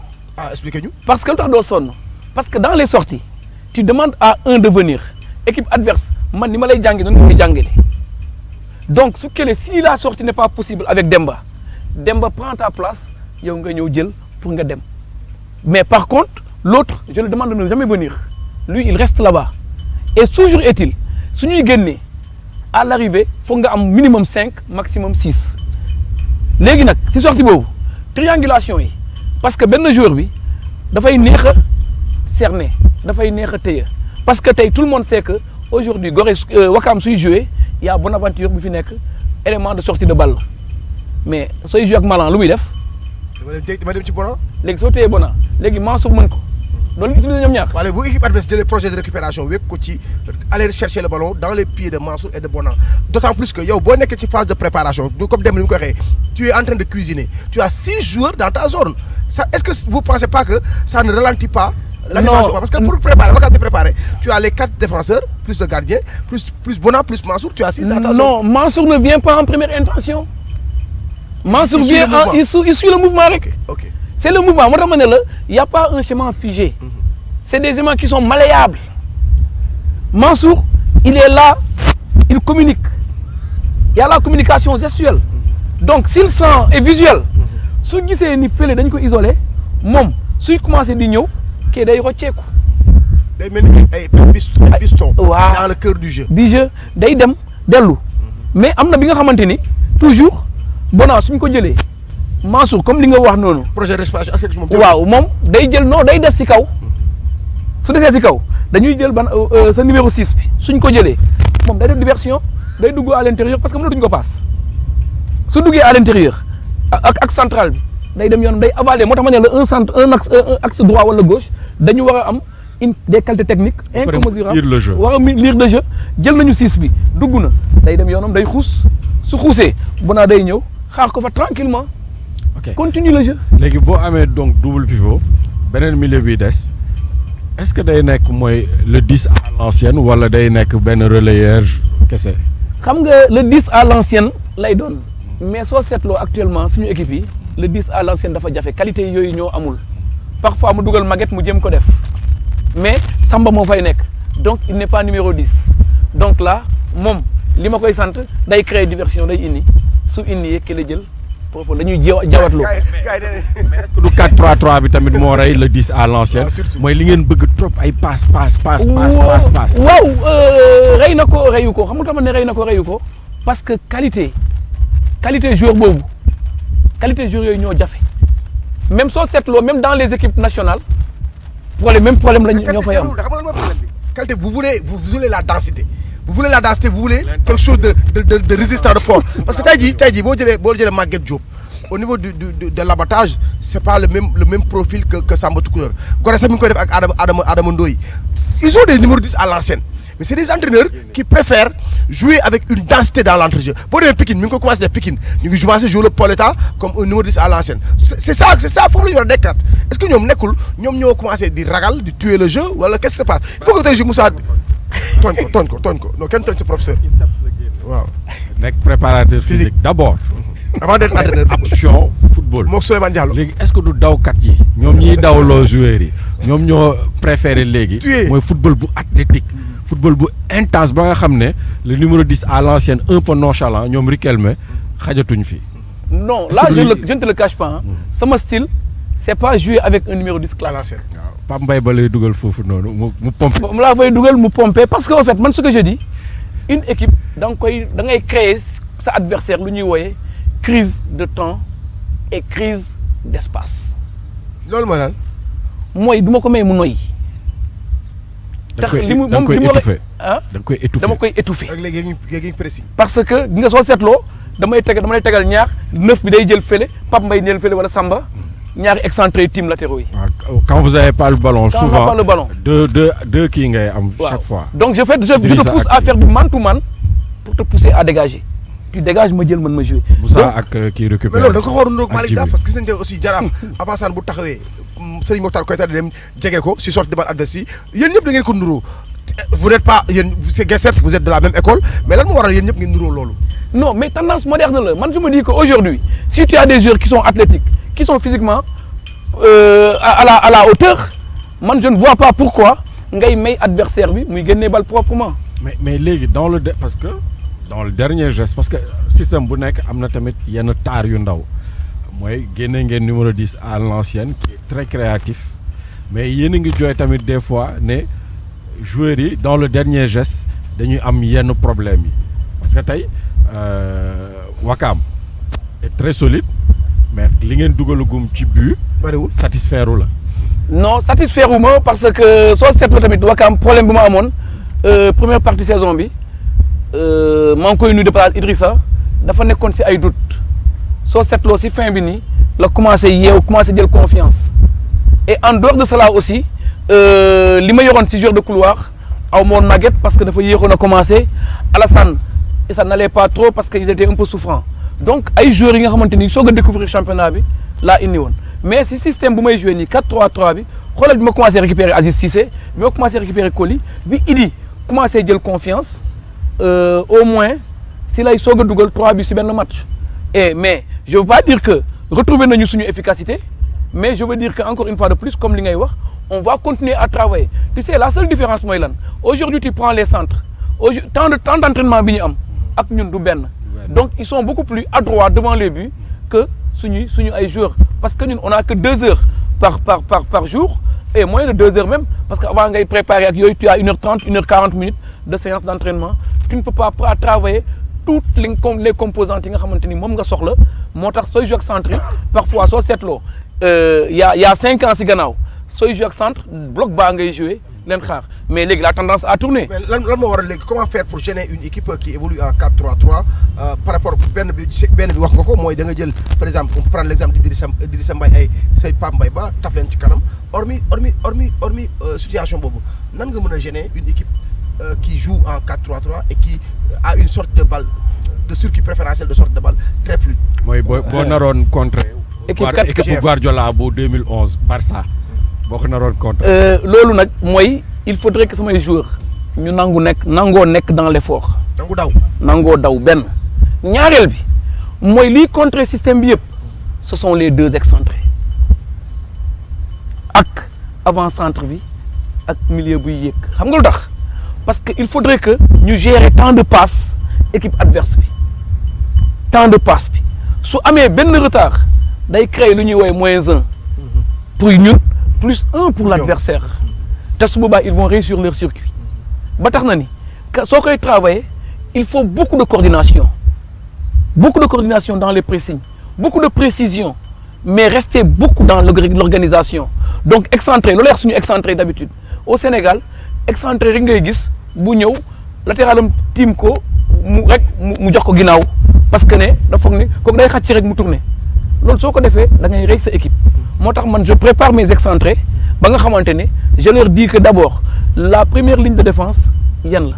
expliquez ñu. parce que lu tax doo sonn parce que dans les sorties tu demandes à un de venir équipe adverse man ni ma lay jàngi noonu nga jàngale donc su kelee si la sortie n'est pas possible avec Demba prend ta place yow nga ñëw jël pour nga dem mais par contre l'autre je le demande de ne jamais venir lui il reste là-bas et toujours est-il su ñuy génnee à l'arrivée foog nga am minimum 5 maximum 6 léegi nag si sortie boobu triangulation yi parce que benn joueur bi dafay neex a cerner dafay neex a téye parce que tey tout le monde sait que aujourd'hui Gorée Ouakam suy jouer y a Bonaventure bu fi nekk élément de sortie de balle mais sooy jouer ak Malang lu muy def. dama dem ci Bona. léegi soo téyee Bona léegi Mansour mën ko loolu la ñu utilisé ñoom ñaar. waaye bu équipe adverse jëlee projet de récupération wékk ko ci aller chercher le ballon dans les pieds de Mansour et de Bona d'autant plus que yow boo nekkee ci phase de préparation comme dem ni mu ko waxee tu es en train de cuisiner tu as 6 joueurs dans ta zone ça est-ce que vous pensez pas que ça ne ralentit pas l'animation, parce que pour préparer, tu as les 4 défenseurs, plus le gardien, plus Bona, plus Mansour, tu as 6 d'attaque. Non, Mansour ne vient pas en première intention. Mansour vient il suit le mouvement. Ok. C'est le mouvement. Il n'y a pas un schéma figé. C'est des éléments qui sont malléables. Mansour, il est là, il communique. Il y a la communication gestuelle. Donc, s'il sent et visuel, si il sait qu'il fait les isolé, si il commence à dire qu'il est rocheku. Day mel ay piston dans le cœur du jeu. Day dem delu. Mais amna bi nga xamanteni toujours Bona suñ ko jëlé Mansour comme li nga wax nonu projet d'exploitation accès mom. Waaw mom day jël non day dess ci kaw. Su déssé ci kaw dañuy jël ban sa numéro 6 bi suñ ko jëlé mom day def diversion day dugg à l'intérieur parce que mëna duñ ko passe. Su duggé à l'intérieur ak central bi day dem yoon day avaler motax ma né un axe droit wala gauche dañu wara am des qualités techniques incommensurables. Lire le jeu. War a lire le jeu jël nañu 6 bi dugg na day dem yoonam day xuus su xuusee Bona day ñëw xaar ko fa tranquillement Ok. Continue le jeu. léegi boo amee donc double pivot beneen milieu bi des est-ce que day nekk mooy le 10 à l'ancienne wala day nekk benn relayeur kese. Xam nga le 10 à l'ancienne lay doon mais soo seetloo actuellement suñu équipe yi le 10 à l'ancienne dafa jafe qualité yooyu ñoo amul parfois mu dugal Maguette mu jëm ko def mais Samba moo fay nekk donc il n'est pas numéro 10 donc là moom li ma koy sant day créer diversion day indi su indi ki la jël foofu dañuy jawatloo. mais est-ce que du 4-3-3 bi tamit moo rey le 10 à l'ancienne mooy li ngeen bëgg trop ay passe. waaw rey na ko reyu ko xam nga tamit ne rey na ko reyu ko parce que qualité joueur boobu qualité joueur yooyu ñoo jafe même soo seetloo même dans les équipes nationales même problème la ñoo fay am. Qualité, vous voulez la densité. Vous voulez la densité, vous voulez quelque chose de résistant, de fort. Parce que t'as dit, bon, Maguette Diop, au niveau de l'abattage, c'est pas le même profil que Samba Toucouleur. Adam Ndoye. Ils ont des numéros 10 à l'ancienne. Mais c'est des entraîneurs qui préfèrent jouer avec une densité dans l'entrejeu. Pour les Pikine, nous commençons des Pikine. Nous jouons le Pauletta comme un numéro 10 à l'ancienne. C'est ça, il faut que nous décrète. Est-ce que nous avons commencé à ragal, de tuer le jeu ou alors qu'est-ce qui se passe? Il faut que tu joues Moussa. Tonko. Non, quel est professeur? Wow. Nekk préparateur physique d'abord. Avant d'être entraîneur. Option football. Mook Souleymane Diallo. léegi est-ce que du dawkat yi ñoom ñiy dawloo joueurs yi ñoom ñoo préféré léegi. mooy football bu athlétique. football bu intense ba nga xam ne le numéro 10 à l'ancienne un peu nonchalant ñoom Riquelme xajatuñ fi. Non, là je ne te le cache pas. Mon style, c'est pas jouer avec un numéro 10 classique. Pape Mbaye ba lay dugal foofu noonu mu pomper. Je la fay dugal mu pomper parce que en fait man ce que je dis une équipe da ngay créer sa adversaire lu ñuy wooyee crise de temps et crise d'espace. loolu mooy lan. mooy du ma ko may mu noyyi. da nga koy étouffer dama koy étouffer. ak léegi pressing. parce que nga soo seetloo dama lay tegal ñaar 9 bi day jël fële Pape Mbaye neel fële wala Samba ñaari excentré team latéraux yi. quand vous avez pas le ballon. quand souvent on n'a pas le ballon. deux kii ngay am. chaque fois. donc je te pousse à faire du man to man pour te pousser à dégager. tu dégages ma jël man ma jouer. Moussa ak kii récupère. mais loolu da nga ko xool Malick Daf parce que gis nañu aussi Jaraaf avant saan bu taxawee Serigne Mokhtar Koyta dem jege ko si sorte de balle adverse yi yéen ñëpp da ngeen ko nuroo vous n'êtes pas yéen certes vous êtes de la même école mais lan moo waral yéen ñëpp ngeen nuroo loolu. non mais tendance moderne la man je me dis que aujourd'hui si tu as des joueurs qui sont athlétiques qui sont physiquement à la hauteur man je ne vois pas pourquoi ngay may adversaire bi muy génnee balle proprement. mais léegi parce que dans le dernier geste parce que système bu nekk am na tamit yenn taar yu ndaw mooy génne ngeen numéro 10 à l'ancienne qui est très créatif mais yéen a ngi jooy tamit des fois ne joueurs yi dans le dernier geste dañuy am yenn problème yi parce que tey Wakam est très solide mais li ngeen dugalagum ci but bariwul satisfaire la. non satisfaire wu ma parce que soo seetloo tamit Wakam problème bi ma amoon première partie saison bi maa ngi koy nuyu de place Idrissa dafa nekkoon ci ay doute soo seetloo ci fin bi nii la commencé jël confiance et en dehors de cela aussi li ma yoroon ci joueur de couloir aw moon Maguette parce que dafa yéexoon a commencé Alassane et ça n'allait pas trop parce que il était un peu souffrant donc ay joueurs yi nga xamante ni soog a découvrir championnat bi laa indi woon mais si système bu may joué nii 4-3-3 bi xoolal bi ma commencé récupérer Aziz Cissé bi ma commencé récupérer Coly bi Idi commencé jël confiance au moins si lay soog a dugal 3 buts si benn match mais je veux pas dire que retrouver nañu suñu efficacité mais je veux dire que encore une fois de plus comme li ngay wax on va continuer à travailler tu sais la seule différence mooy lan aujourd'hui tu prends les centres temps d'entraînement bi ñu am ak ñun du benn donc ils sont beaucoup plus adroits devant les buts que suñu ay joueurs parce que ñun on a que 2 heures par jour et moins de 2 heures même parce que avant ngay préparer ak yooyu tu as 1h30 1h40 minutes de séance d'entraînement tu ne peux pas travailler toutes les composantes yi nga xamante ni moom nga soxla moo tax sooy jouer ak centre yi parfois soo seetloo y a 5 ans si gannaaw sooy jouer ak centre bloc bas ngay jouer leen xaar mais léegi la tendance à tourner. mais lan moo war a léegi comment faire pour gêner une équipe qui évolue en 4-3-3 par rapport benn bi wax nga ko mooy da nga jël par exemple on peut prendre l'exemple d'Idrissa Mbaye ay say Pape Mbaye Ba taf leen ci kanam hormis situation boobu nan nga mën a gêner une équipe qui joue en 4-3-3 et qui a une sorte de balle de circuit préférentiel de sorte de balle très fluide. mooy boo naroon contrer. équipe Guardiola bu 2011 Barça. boo ko naroon contre. loolu nag mooy il faudrait que samay joueurs ñu nangoo nekk dans l'effort. nangoo daw benn. ñaareel bi mooy liy contrer système bi yëpp ce sont les 2 excentrés ak avant centre bi ak milieu buy yéeg xam nga lu tax parce que il faudrait que ñu gérer temps de passe équipe adverse bi temps de passe bi su amee benn retard day créer lu ñuy woowee -1 pour ñun. +1 pour l'adversaire te su boobaa ils vont réussir leur circuit ba tax na ni soo koy travailler il faut beaucoup de coordination dans les pressings beaucoup de précision mais rester beaucoup dans l'organisation donc excentré loolu wax suñu excentré d'habitude au Sénégal excentré rek ngay gis bu ñëw latéralam tiim ko mu jox ko ginnaaw parce que ne da foog ni kooku day xàcc rek mu tourner loolu soo ko defee da ngay rey sa équipe moo tax man je prépare mes excentrés ba nga xamante ne je leur dis que d'abord la première ligne de défense yan la.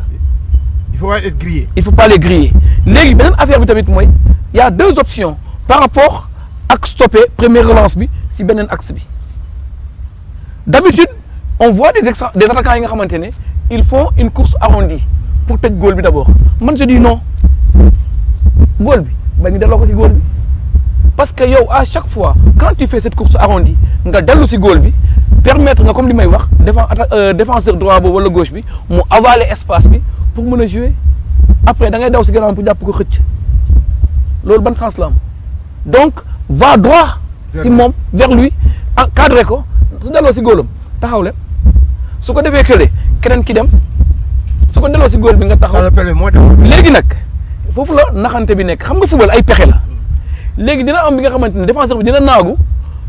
il faut pas être grillé. il faut pas les griller léegi beneen affaire bi tamit mooy y a 2 options par rapport ak stopper première relance bi si beneen axe bi d'habitude on voit des attaquants yi nga xamante ne ils font une course arrondie pour tëj góol bi d'abord man je dis non góol bi ba ñu delloo ko si góol bi. parce que yow à chaque fois quand tu fais cette course arrondie nga dellu ci góol bi permettre nga comme li may wax défenseur droit boobu wala gauche bi mu avaler espace bi pour mën a jouer après da ngay daw ci gannaaw pour jàpp ko xëcc loolu ban sens la am donc va droit ci moom vers lui encadré ko su delloo ci góolam taxaw leen su ko defee kële keneen ki dem su ko delloo ci góol bi nga taxaw léegi nag foofu la naxante bi nekk xam nga football ay pexe la. léegi dina am bi nga xamante ne défenseur bi dina naagu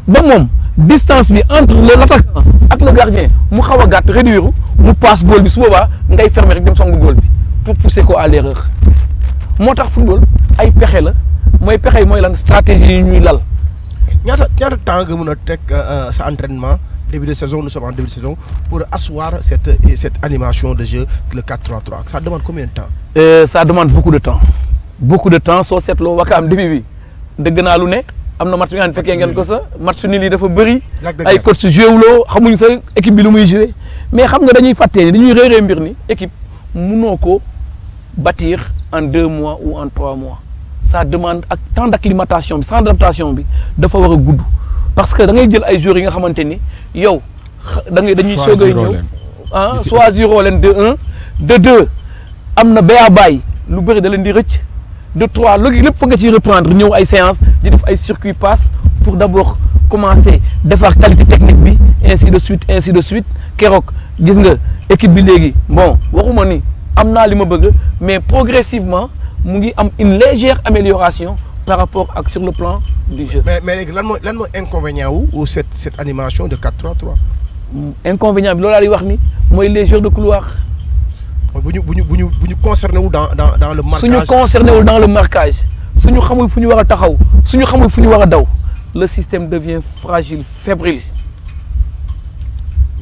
ba moom distance bi entre l'attaquant ak le gardien mu xaw a gàtt réduire mu passe góol bi su boobaa ngay fermer rek dem songu góol bi pour pousser ko à l'erreur moo tax football ay pexe la mooy pexe yi mooy lan stratégie yi ñuy lal. ñaata temps nga mën a teg sa entraînement début de saison nous sommes en début de saison pour asseoir cette animation de jeu le 4-3-3 ça demande combien de temps. Ça demande beaucoup de temps soo seetloo Wakaam début bi. dëgg naa lu ne am na match bi nga xam ne fekkee ngeen ko sa match nul yi dafa bëri ay coach joué wuloo xamuñu sa équipe bi lu muy joué mais xam nga dañuy fàttee ni dañuy réeree mbir ni équipe mënoo ko bâtir en 2 mois ou en 3 mois ça demande ak temps d'acclimatation bi temps d'adaptation bi dafa war a gudd parce que da ngay jël ay joueurs yi nga xamante ni yow dañuy soogay ñëw choisiroo leen de 1 de 2 am na ba bàyyi lu bëri da leen di rëcc de 3 léegi lépp fa nga ciy reprendre ñëw ay séance di def ay circuit passe pour d'abord commencer defar qualité technique bi ainsi de suite keroog gis nga équipe bi léegi bon waxuma ni am naa li ma bëgg mais progressivement mu ngi am une légère amélioration par rapport ak sur le plan du jeu. mais léegi lan mooy inconvénient wu cette animation de 4-3-3. inconvénient bi loolu laa di wax ni mooy les joueurs de couloir. bu ñu concerné wu dans le marquage. suñu concerné wul dans le marquage suñu xamul fu ñu war a taxaw suñu xamul fu ñu war a daw le système devient fragile fébrile.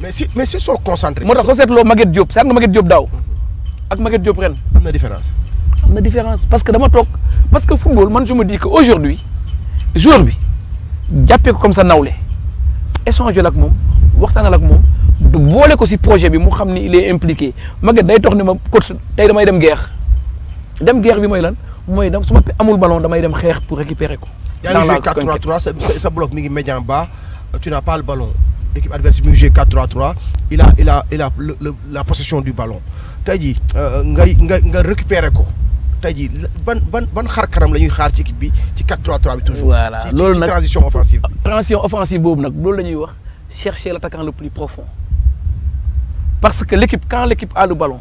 mais si soo concentré. moo tax soo seetloo Maguette Diop seet nga Maguette Diop daaw ak Maguette Diop ren. am na différence. parce que dama toog parce que football man je me dis que aujourd'hui joueur bi jàppee ko comme ça nawle échanger ak moom waxtaanal ak moom du boole ko si projet bi mu xam ni il est impliqué Maguette day tox ne ma coach tey damay dem guerre bi mooy lan mooy su ma amul ballon damay dem xeex pour récupérer ko. yaa ngi joué 4-3-3 sa bloc mi ngi médian bas tu n'as pas le ballon équipe adverse mi ngi joué 4-3-3 il a la possession du ballon tey jii nga récupérer ko tey jii ban xar kanam la ñuy xaar ci équipe bi ci 4-3-3 bi toujours. voilà loolu nag ci transition offensive. transition offensive boobu nag loolu la ñuy wax chercher l'attaquant le plus profond parce que quand l'équipe a le ballon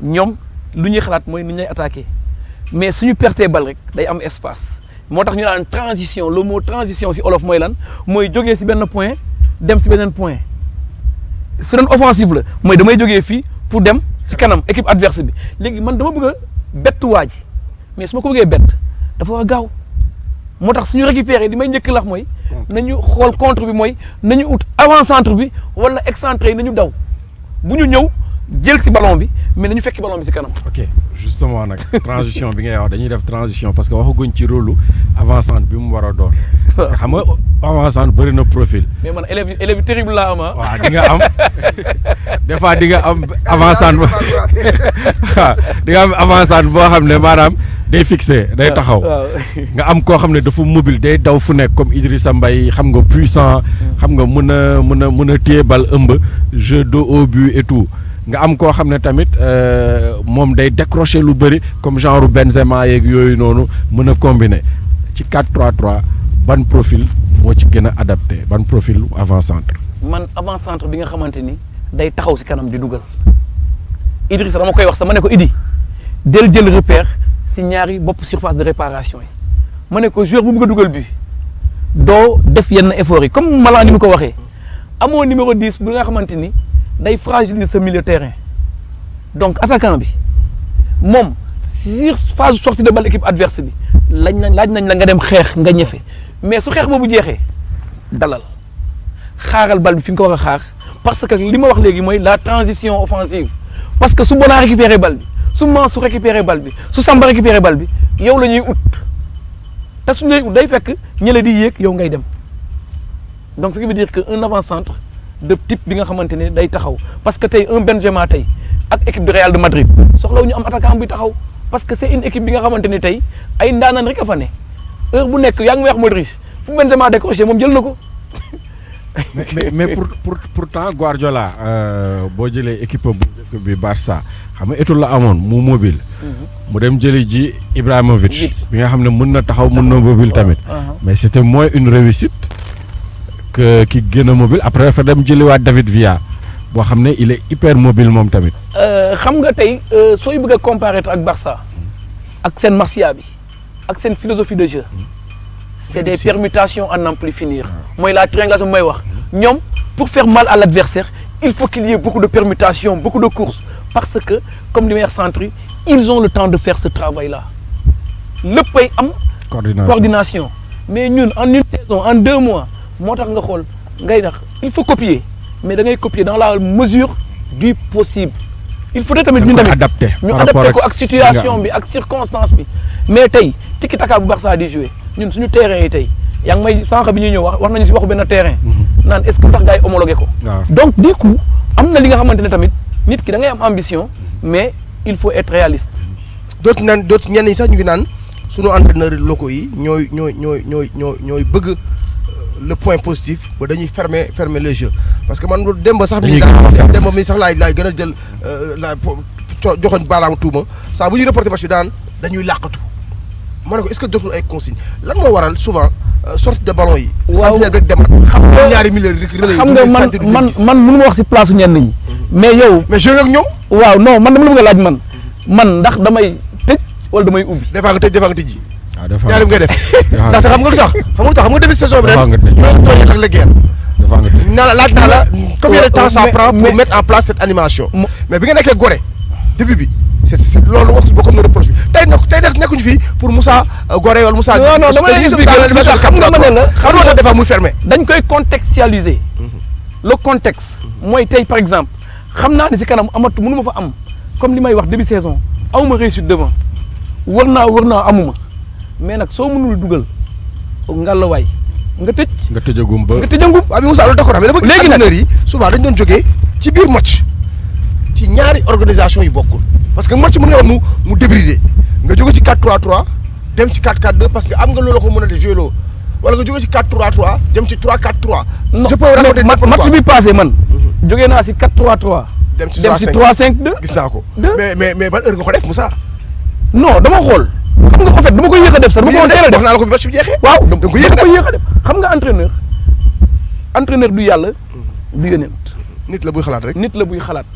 ñoom lu ñuy xalaat mooy nu ñuy attaquer mais suñu pertee bal rek day am espace moo tax ñu naan transition le mot transition si olof mooy lan mooy jógee si benn point dem si beneen point su doon offensive la mooy damay jógee fii pour dem si kanam équipe adverse bi léegi man dama bëgg a bett waa ji mais su ma ko bëggee bett dafa war a gaaw moo tax suñu récupérer li may njëkk lax mooy nañu xool contre bi mooy nañu ut avant centre bi wala excentré yi nañu daw bu ñu ñëw jël si ballon bi mais nañu fekki ballon bi si kanam. ok justement nag transition bi ngay wax dañuy def transition parce que waxaguñ ci rôle avant-centre bi mu war a doon. parce que xam nga avant-centre bëri na profil. mais man élève terrible laa am ah. waaw di nga am des fois di nga am avant-centre waaw di nga am avant-centre boo xam ne maanaam day fixé day taxaw. nga am koo xam ne dafa mobile day daw fu nekk comme Idrissa Mbaye xam nga puissant. xam nga mën a téye bal ëmb jeu de haut but et tout. nga am koo xam ne tamit moom day décrocher lu bëri comme genre Benzema yeeg yooyu noonu mën a combiner ci 4-3-3 ban profil moo ci gën a adapté ban profil avant-centre. man avant-centre bi nga xamante ni day taxaw si kanam di dugal Idrissa dama koy wax sax ma ne ko Idi del jël repère si ñaari bopp surface de réparation yi ma ne ko joueur bu bëgg a dugal bi doo def yenn effort yi comme Malang ni mu ko waxee amoo numéro 10 bu nga xamante ni. day fragiliser sa milieu terrain donc attaquant bi moom sur phase sortie de balle équipe adverse bi laaj nañ la nga dem xeex nga ñefe mais su xeex boobu jeexee dalal xaaral bal bi fi nga ko war a xaar parce que li ma wax léegi mooy la transition offensive parce que su Bona récupérer bal bi su Mansour récupérer bal bi su Samba récupérer bal bi yow la ñuy ut te suñu lay ut day fekk ñële di yéeg yow ngay dem donc ce qui veut dire que un avant-centre de type bi nga xamante ne day taxaw parce que tey un Benzema tey ak équipe de Real de Madrid soxlawu ñu am attaquant bi taxaw parce que c'est une équipe bi nga xamante ni tey ay ndaanaan rek a fa ne heure bu nekk yaa ngi may wax Modric fu Benzema décroché moom jël na ko. mais pourtant Guardiola boo jëlee équipe bu njëkk bi Barça xam nga étoile la amoon mu mobile. mu dem jëli ji Ibrahimovic. bi nga xam ne mën na taxaw mën na mobile tamit. mais c'était moins une réussite. ki gën a mobile après dafa dem jëliwaat David Villa boo xam ne il est hyper mobile moom tamit. xam nga tey sooy bëgg a comparer ak Barça ak seen Masia bi ak seen philosophie de jeu c'est des permutations à n'en plus finir mooy la triangulation mooy wax ñoom pour faire mal à l'adversaire il faut qu'il y ait beaucoup de permutations beaucoup de courses parce que comme li may wax centre yi ils ont le temps de faire ce travail là léppay am. coordination mais ñun en une saison en 2 mois. moo tax nga xool ngay nax il faut copier mais da ngay copier dans la mesure du possible il faudrait tamit ñu adapté ko ak situation bi ak circonstance bi mais tey tiki taka bu Barça di jouer ñun suñu terrain yi tey yaa ngi may sànq bi ñuy ñëw wax nañu si waxu benn terrain naan est-ce que tax gars yi homologué ko donc du coup am na li nga xamante ne tamit nit ki da ngay am ambition mais il faut être réaliste d'autres ñenn ñi sax ñu ngi naan suñu entraîneurs locaux yi ñooy bëgg le point positif ba dañuy fermer le jeu parce que man Demba sax mi sax laay gën a jël joxoon baaraamu tuuma saa bu ñuy reporter match bi daan dañuy làqatu ma ne ko est-ce que jotul ay consignes lan moo waral souvent sortie de ballon yi. waaw sentinelle rek demat. xam nga ñaari milieu xam nga man mënu ma wax si place ñenn ñi. mais yow. mais joué ak ñoom. waaw non man dama la bëgg a laaj man ndax damay tëj wala damay ubbi. des fois nga tëj des fois nga tijji. waaw des fois ñaari ngay def. ndaxte xam nga lu tax xam nga début saison bi ren. ñoo tooy ak la guerre. laaj naa la combien de temps ça prend pour mettre en place cette animation. mais bi nga nekkee Gorée début bi c'est loolu waxtu boo comme ne reproche bi tey nekkuñu fii pour Moussa Gorée wala Moussa. non dama lay expliquer xam nga ma ne la xam nga dafa muy fermé. dañ koy contextualiser. le contexte. mooy tey par exemple xam naa ne si kanam mënu ma fa am comme li may wax début saison awuma réussite devant war naa amuma mais nag soo mënul dugal ngallaawaay nga tëj. nga tëjagum ba. nga tëjagum. waaw mais Moussa loolu d'accord mais dama gis entraîneurs yi souvent dañu doon jógee ci biir match ci ñaari organisation yu bokkul parce que match mën nga wax mu débrider nga jóge ci 4-3-3 dem ci 4-4-2 parce que am nga loolu ko mën a de jouer loo wala nga jóge ci 4-3-3 dem ci 3-4-3. non je peux raconter match bi passé man. jógee naa si 4-3-3. dem ci 3-5-2. gis naa ko. mais ban heure nga ko def Moussa. non dama xool. xam nga en fait dama koy yéex a def sax dama ko teel a def wax naa la ko bi match bi jeexee. waaw da nga ko yéex a def xam nga entraîneur du yàlla du yonent. nit la buy xalaat rek. nit la buy xalaat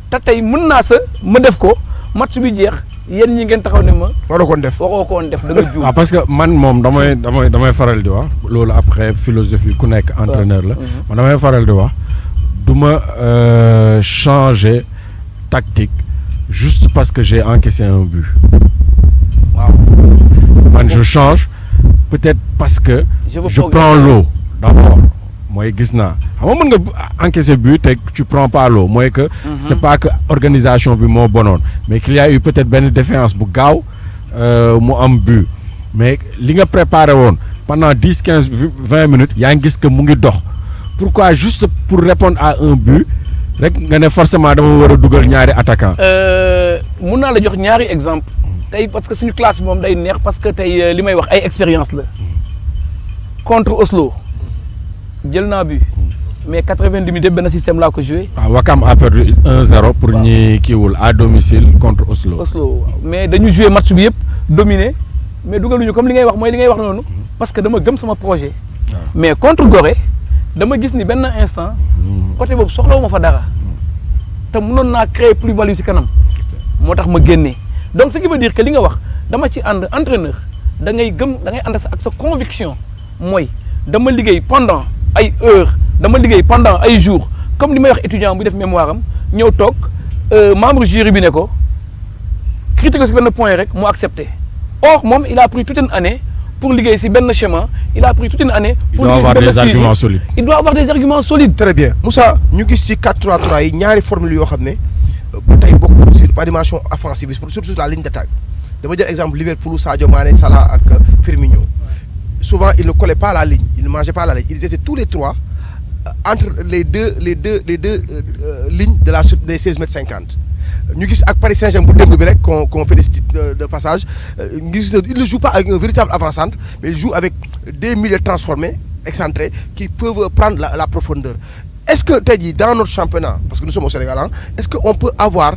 te tey mën naa ma def ko match bi jeex yéen ñi ngeen taxaw ne ma. waroo koon def waxoo koon def da nga juum. parce que man moom damay faral di wax loolu après philosophie ku nekk entraîneur la. man damay faral di wax du ma changer tactique juste parce que j'ai encaissé un but. waaw man je change peut-être parce que. je prends l'eau d'abord. mooy gis naa xam nga mën nga encaisser but te tu prends pas l'eau mooy que. c'est pas que organisation bi moo bonoon mais qu'il y a eu peut-être benn défaillance bu gaaw mu am but mais li nga préparé woon pendant 10 15 20 minutes yaa ngi gis que mu ngi dox pourquoi juste pour répondre à un but rek nga ne forcément dama war a dugal ñaari attaquant. mun naa la jox ñaari exemple tey parce que suñu classe bi moom day neex parce que tey li may wax ay expérience la contre Oslo. jël naa but mais 90 minutes benn système laa ko joué. waaw Wakam a perdu 1-0 pour ñi kiiwul à domicile contre Oslo. mais dañu joué match bi yëpp dominé mais dugaluñu comme li ngay wax mooy li ngay wax noonu parce que dama gëm sama projet. mais contre Gorée dama gis ni benn instant. côté boobu soxlawu ma fa dara. te mënoon naa créer plus-value ci kanam. moo tax ma génnee donc ce qui veut dire que li nga wax dama ci ànd entraîneur da ngay gëm da ngay ànd ak sa conviction mooy dama liggéey pendant. ay heures dama liggéey pendant ay jours comme li may wax étudiant bu def mémoire am ñëw toog membre jury bi ne ko critiquer ci benn point rek mu accepté or moom il a pris toute une année pour liggéey ci benn schéma il a pris toute une année. pour liggéey ci benn suivi il doit avoir des arguments solides. très bien Moussa ñu gis ci 4-3-3 yi ñaari formule yoo xam ne ba tey bokkul ci animation offensive bi surtout la ligne d'attaque dama jël exemple Liverpool Sadio Mané Salah ak Firmino. Souvent, ils ne collaient pas la ligne, ils ne mangeaient pas la ligne. Ils étaient tous les trois entre les deux lignes des 16,50 m. Nous avons Paris Saint-Germain qu'on félicite de passage. Ils ne jouent pas avec un véritable avant-centre, mais ils jouent avec des milieux transformés, excentrés, qui peuvent prendre la profondeur. Est-ce que, Teddy, dans notre championnat, parce que nous sommes au Sénégal, est-ce qu'on peut avoir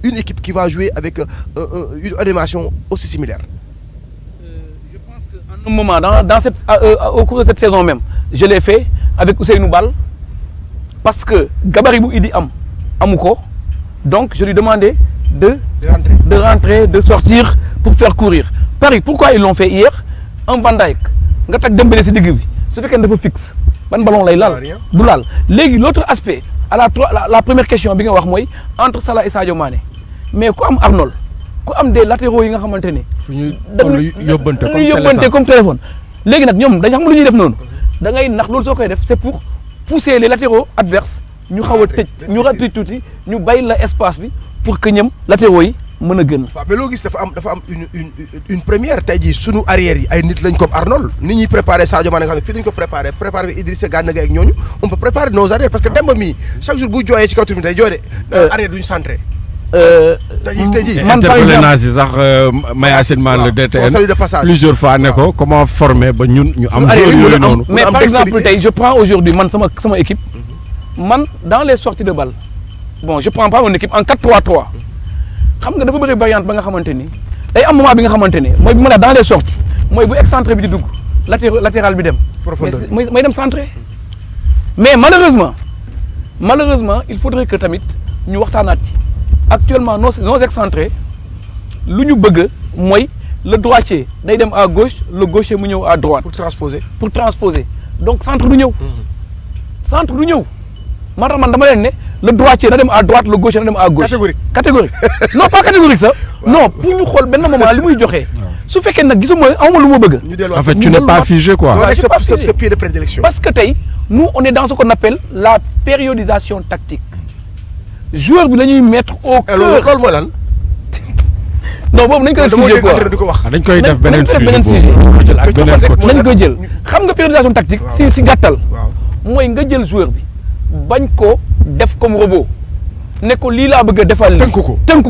une équipe qui va jouer avec une animation aussi similaire? Un moment au cours de cette saison même je l'ai fait avec Ousseynou Bal parce que gabarit bu Idi amuko donc je lui demandais de rentrer de sortir pour faire courir Paris pourquoi ils l'ont fait hier un Van Dijk nga tag Dembélé ci digg bi su fekkee dafa fixe ban ballon lay laal du laal léegi l'autre aspect à la première question bi nga wax mooy entre Salah et Sadio Mané mais ku am Arnold ku am des latéraux yi nga xamante ne. fu ñuy yóbbante comme téléphone. léegi nag ñoom dañu xam lu ñuy def noonu da ngay nax loolu soo koy def c'est pour pousser les latéraux adverses ñu xaw a tëj ñu ratri tuuti ñu bàyyi la espace bi pour que ñoom latéraux yi mën a gën. waaw mais loo gis dafa am une première tey jii sunu arrière yi ay nit lañ comme Arnold ni ñuy préparé Sadio Mané nga xam ne fii lañ ko préparé bi Idrissa Gana Gueye ak ñooñu on peut préparer nos arrières parce que Demba mii chaque jour bu jooyee ci kaw tribune day jooy de arrière duñu centré. man par exemple naa si sax Mayacine Man le DTN plusieurs fois ne ko comment former ba ñun ñu am yooyu noonu mais par exemple tey je prends aujourd'hui man sama équipe man dans les sorties de balle bon je prends pas mon équipe en 4-3-3 xam nga dafa bëri variante ba nga xamante ni day am moment bi nga xamante ni mooy bi ma la dans les sorties mooy bu excentré bi di dugg latéral bi dem may dem centré mais malheureusement il faudrait que tamit ñu waxtaanaat ci actuellement nos excentrés lu ñu bëgg mooy le droitier day dem à gauche le gaucher mu ñëw à droite. pour transposer donc centre du ñëw. moo tax man dama leen ne le droitier na dem à droite le gaucher na dem à gauche. catégorique non pas catégorique sax. non pour ñu xool benn moment li muy joxe. su fekkee nag gisuma amuma lu ma bëgg. en fait tu n'es pas figé quoi. ce pied de prédilection. parce que tey nous on est dans ce qu'on appelle la périodisation tactique. joueur bi la ñuy mettre au cœur loolu mooy lan. non boobu nañ koy def sujet quoi di ko wax. dañ koy def beneen beneen sujet sujet. boobu jël ak beneen côté. nañ koy jël xam nga périodisation tactique si gàttal waaw mooy nga jël joueur bi bañ ko def comme robot ne ko lii laa bëgg a defal tënk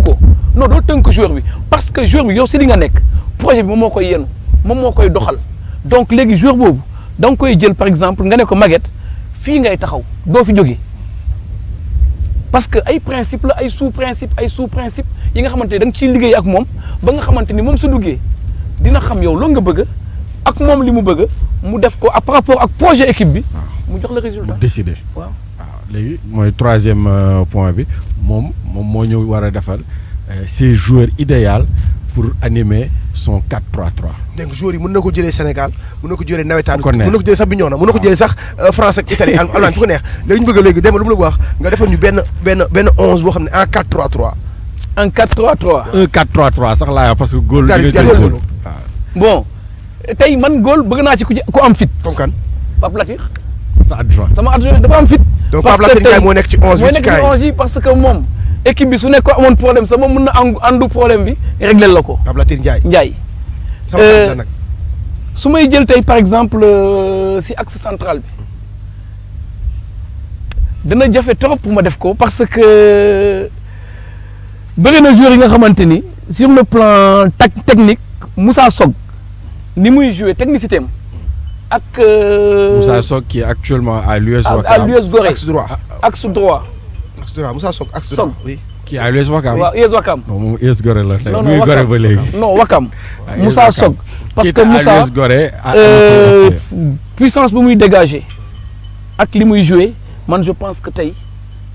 ko non doo tënk joueur bi parce que joueur bi yow si li nga nekk projet bi moom moo koy yenu moom moo koy doxal donc léegi joueur boobu da nga koy jël par exemple nga ne ko Maguette fii ngay taxaw doo fi jógee parce que ay principe la ay sous principe yi nga xamante ne da nga ciy liggéey ak moom ba nga xamante ni moom su duggee dina xam yow loolu nga bëgg ak moom li mu bëgg mu def ko par rapport ak projet équipe bi mu jox le résultat mu décider waaw léegi mooy troisième point bi moom moo ñu war a defal ses joueurs idéal pour animer son 4-3-3. donc joueurs yi mën na ko jëlee Sénégal mën na ko jëlee nawetaan ko neex mën na ko jëlee sax Bignona mën na ko jëlee sax France ak Italie Allemagne fu ko neex léegi ñu bëgg léegi dem lu mu la wax nga defal ñu benn 11 boo xam ne en 4-3-3. en 4-3-3. un 4-3-3 sax laa parce que góol bi nga góol bon tey man góol bëgg naa ci ku am fit. comme kan Pape Latir. sa adjoint sama adjoint dafa am fit. donc Pape Latir Ndiaye moo nekk ci 11 bi ci kaay moo nekk ci 11 yi parce que moom équipe bi su nekk ko amoon problème sax moom mën na andu problème bi réglé la ko. Pape Latir Ndiaye. sama la nag. su may jël tey par exemple si axe central bi dana jafe trop pour ma def ko parce que bëri na joueurs yi nga xamante ni sur le plan technique Moussa Sock ni muy jouer technicité am ak. Moussa Sock qui est actuellement à l'US Ouakam. à l'US Gorée axe droit. axe droit. axe droit Moussa Sock axe droit oui. qui est à l'US Ouakam. waaw US Ouakam. non moom US Gorée la tey. non muy Gorée ba léegi. non Ouakam. Moussa Sock parce que Moussa à l'US Gorée puissance bu muy dégager ak li muy jouer man je pense que tey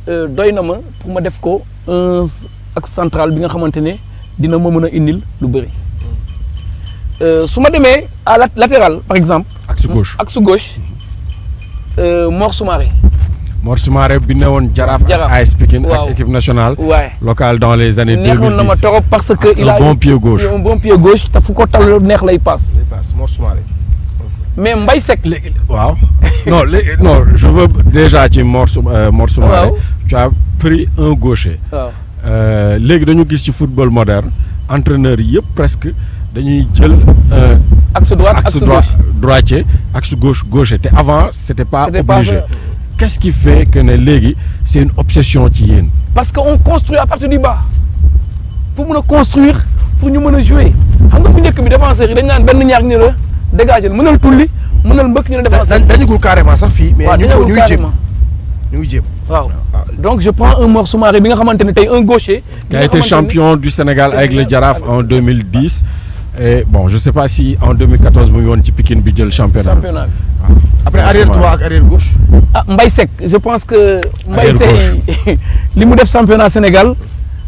doy na ma pour ma def ko un axe central bi nga xamante ne dina ma mën a indil lu bëri. su ma demee à latéral par exemple. axe gauche axe gauche Mor Soumaré. Mor Soumaré bi ne woon Jaraaf Jaraaf AS Pikine waaw ak équipe nationale. waaye locale dans les années 2010 neexoon na ma trop parce que il a un bon pied gauche. un bon pied gauche te fu ko tal neex lay passe. Mor Soumaré. mais Mbaye Seck. waaw non je veux déjà ci Mor Soumaré. waaw tu as pris un gaucher. waaw léegi dañu gis ci football moderne entraîneur yëpp presque dañuy jël. axe droite axe droitier axe gaucher te avant c'était pas obligé. Qu'est-ce qui fait que ne léegi c'est une obsession ci yéen. parce que on construit à partir du bas pour mën a construire pour ñu mën a jouer xam nga bu njëkk bi défenseurs yi dañ naan benn ñaar ñu la dégager mënal tulli mënal mbëkk ñu la défenseur. dañu gul carrément sax fii. mais ñu ngi jéem waaw donc je prends un Mor Soumaré bi nga xamante ne tey un gaucher. qui a été champion du Sénégal avec le Jaraaf en 2010. et bon je sais pas si en 2014 mu ngi woon ci Pikine bi jël championnat bi. après arrière droit ak arrière gauche. Mbaye Seck je pense que. Mbaye tey li mu def championnat Sénégal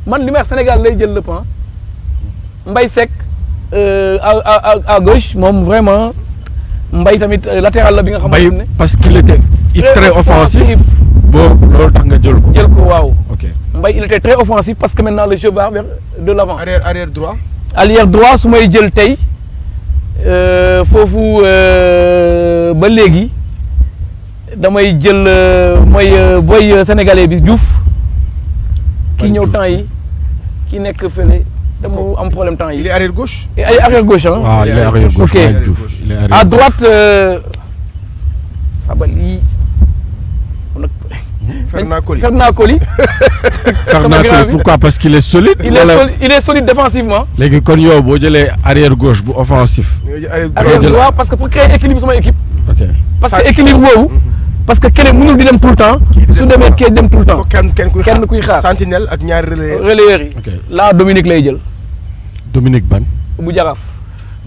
man li may wax Sénégal lay jël le point Mbaye Seck à gauche moom vraiment Mbaye tamit latéral la bi nga xamante ne. parce qu'il était très offensif. bon loolu tax nga jël ko. waaw. ok Mbaye il était très offensif parce que maintenant le jeu va vers de l'avant. arrière droit. arrière droit su may jël tey foofu ba léegi damay jël mooy boy sénégalais bi Diouf. ki ñëw temps yi ki nekk fële dama am problème temps yi. il est arrière gauche. ay arrière gauche ah. waaw il est arrière gauche. ok à droite Sabali. Fernand Coly. Fernand Coly pourquoi parce qu'il est solide. il est solide défensivement. léegi kon yow boo jëlee arrière gauche bu offensif. arrière droit parce que pour créer équilibre sama équipe. ok parce que équilibre boobu. parce que keneen mënul di dem tout le temps. su demee kii dem tout le temps. kenn kuy xaar sentinelle ak ñaari relayeurs yi. ok là Dominique lay jël. Dominique ban. bu Jaraaf.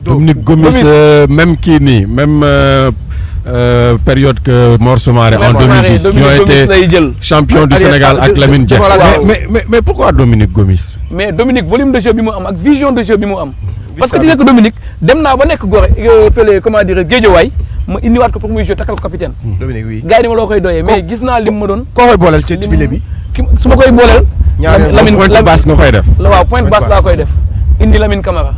Dominique Gomis même kii nii même. période que Mor Soumaré en 2010 qui ont été champion du Sénégal ak Lamine Dia. mais pourquoi Dominique Gomis. mais Dominique volume de jeu bi mu am ak vision de jeu bi mu am. parce que tu sais que Dominique dem naa ba nekk Gorée fële comment dire Guédiawaye ma indiwaat ko pour muy jouer takkal ko capitaine. Dominique oui. gars yi ni ma loo koy doyee mais gis naa lim ma doon. koo koy booleel ci milieu bi. su ma koy booleel. Lamine pointe basse nga koy def. waaw pointe basse laa koy def indi Lamine Camara.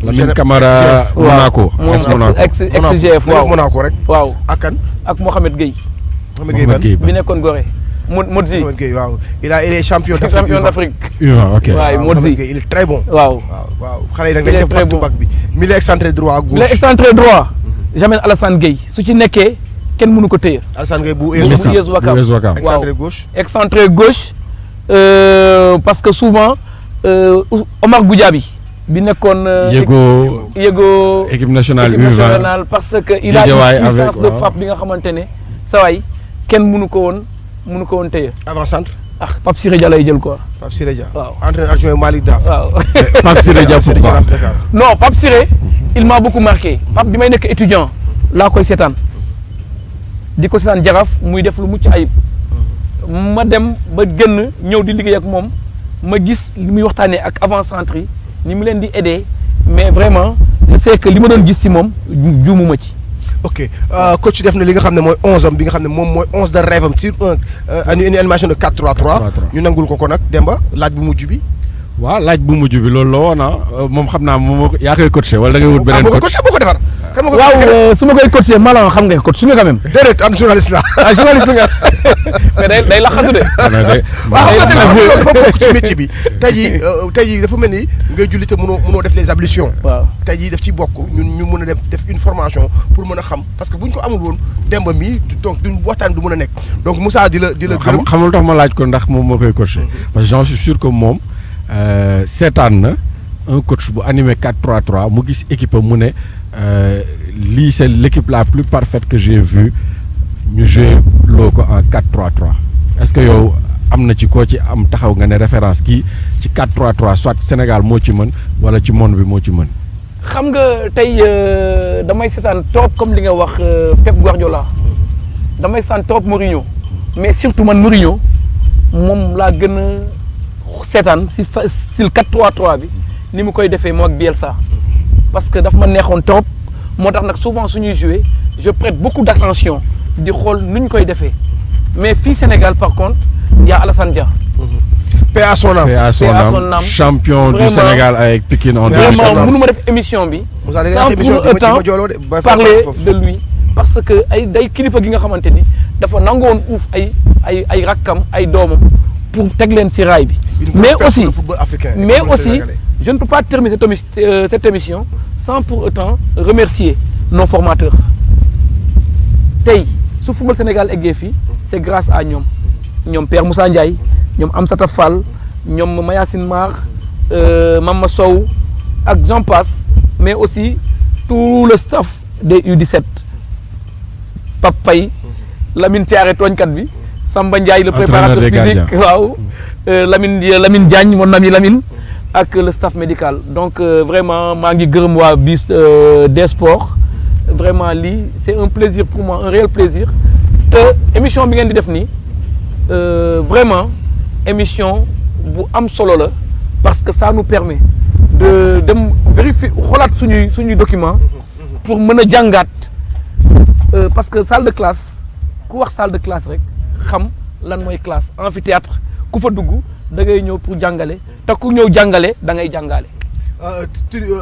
Lamine Camara Monaco. ex-GF waaw Monaco rek. waaw ak kan. ak Mohamed Gueye. Mohamed Gueye bi nekkoon Gorée. Modzi. Mohamed Gueye waaw il est champion d'Afrique. ok waaw Modzi il est très bon. waaw xale yi nag dañ def back to back bi. milieu excentré droit ak gauche. milieu excentré droit. Jamel Alassane Gueye su ci nekkee kenn mënu ko téye. Alassane Gueye bu US Ouakam excentré gauche. excentré gauche parce que souvent Omar Goudiaby bi nekkoon. Yego équipe nationale U20 parce que il a une puissance de frappe bi nga xamante ne saa waay kenn mënu ko woon téye. avant centre. Pape Siré Dia lay jël quoi. Pape Siré Dia. waaw entraîneur adjoint Malick Daf. waaw. Pape Siré Dia pourquoi. non Pape Siré il m'a beaucoup marqué Pape bi may nekk étudiant laa koy seetaan di ko seetaan Jaraaf muy def lu mucc ayib ma dem ba génn ñëw di liggéey ak moom ma gis li muy waxtaanee ak avant-centre yi ni mu leen di aider mais vraiment je sais que li ma doon gis ci moom juumuma ci. ok coach def na li nga xam ne mooy 11 bi nga xam ne moom mooy 11 de rêve am sur une animation de 4-3-3. ñu nangul ko nag Demba laaj bu mujj bi. waaw laaj bu mujj bi loolu la woon moom xam naa moom yaa koy coaché wala da ngay wut beneen coach boo ko defar. waaw su ma koy coaché Malang xam nga coach su nga quand même. déedéet am journaliste la. journaliste nga mais day laxatu de. waaw xam nga dafa bokk ci métier bi tey jii dafa mel ni ngay julli te mënoo def les ablutions. waaw tey jii daf ciy bokk ñun ñu mën a def une formation pour mën a xam parce que bu ñu ko amul woon Demba mii donc duñ waxtaan du mën a nekk donc Moussa di la gërëm. xamul tax ma laaj ko ndax moom moo koy coaché parce que j'en suis sûr que moom seetaan na un coach bu animé 4-3-3 mu gis équipe am mu ne lii c'est l'équipe la plus parfaite que j'ai vue ñu joué loo ko en 4-3-3 est-ce que yow am na ci koo ci am taxaw nga ne référence kii ci 4-3-3 soit Sénégal moo ci mën wala ci monde bi moo ci mën. xam nga tey damay seetaan trop comme li nga wax Pep Guardiola damay seetaan trop Mourinho mais surtout man Mourinho moom laa gën a seetaan si style 4-3-3 bi ni mu koy defee moo ak Bielsa parce que daf ma neexoon trop moo tax nag souvent suñuy jouer je prête beaucoup d'attention di xool nu ñu koy defee mais fii Sénégal par contre y a Alassane Dia. paix à son âme champion du Sénégal avec Pikine en vraiment mënu ma def émission bi sans pour autant parler de lui parce que day kilifa gi nga xamante ni dafa nangoon uuf ay rakkam ay doomam pour teg leen ci raay bi mais aussi je ne peux pas terminer cette émission sans pour autant remercier nos formateurs tey su football Sénégal eggee fii c'est grâce à ñoom Père Moussa Ndiaye ñoom Amsata Fall ñoom Mayacine Mar Mama Sow ak j'en passe mais aussi tout le staff des U17 Pape Faye Lamine Thiaré tooñkat bi Samba Ndiaye le préparateur physique waaw Lamine Diagne mon ami Lamine ak le staff médical donc vraiment maa ngi gërëm waa BIS des sports vraiment lii c'est un plaisir pour moi un réel plaisir te émission bi ngeen di def nii vraiment émission bu am solo la parce que ça nous permet de dem vérifier xoolaat suñuy document pour mën a jàngaat parce que salle de classe ku wax salle de classe rek xam lan mooy classe amphithéâtre ku fa dugg da ngay ñëw pour jàngale te ku ñëw jàngale da ngay jàngale.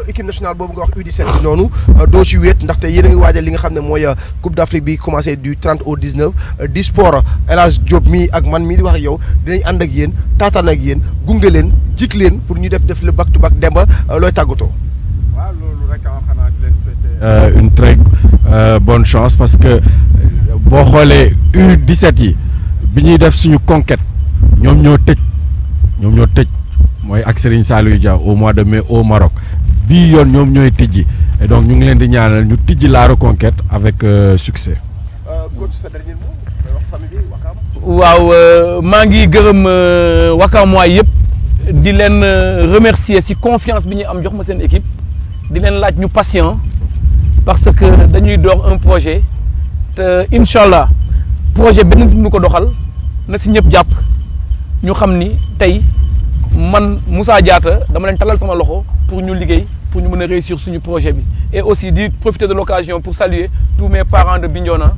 équipe nationale boobu nga wax U17 bi noonu doo ci wéet ndaxte yéen a ngi waajal li nga xam ne mooy Coupe d'Afrique bi commencé du 30 au 19 di sport El Hadj Diop mii ak man mii di wax ak yow dinañ ànd ak yéen taataan ak yéen gunge leen jik leen pour ñu def le back to back Demba looy tàggatoo. waaw loolu rek xanaa di leen souhaiter une très bonne chance parce que boo xoolee U17 yi bi ñuy def suñu conquête ñoom ñoo tëj mooy ak Serigne Saliou Dia au mois de mai au Maroc bii yoon ñoom ñooy tijji et donc ñu ngi leen di ñaanal ñu tijji la reconquête avec succès. waaw maa ngi gërëm Wakam waay yëpp di leen remercier ci confiance bi ñuy am jox ma seen équipe di leen laaj ñu patient parce que dañuy door un projet te incha allah projet benn nu ko doxal na ci ñëpp jàpp ñu xam ni tey. man Moussa Diatta dama leen talal sama loxo pour ñu liggéey pour ñu mën a réussir suñu projet bi et aussi di profiter de l'occasion pour saluer tous mes parents de Bignona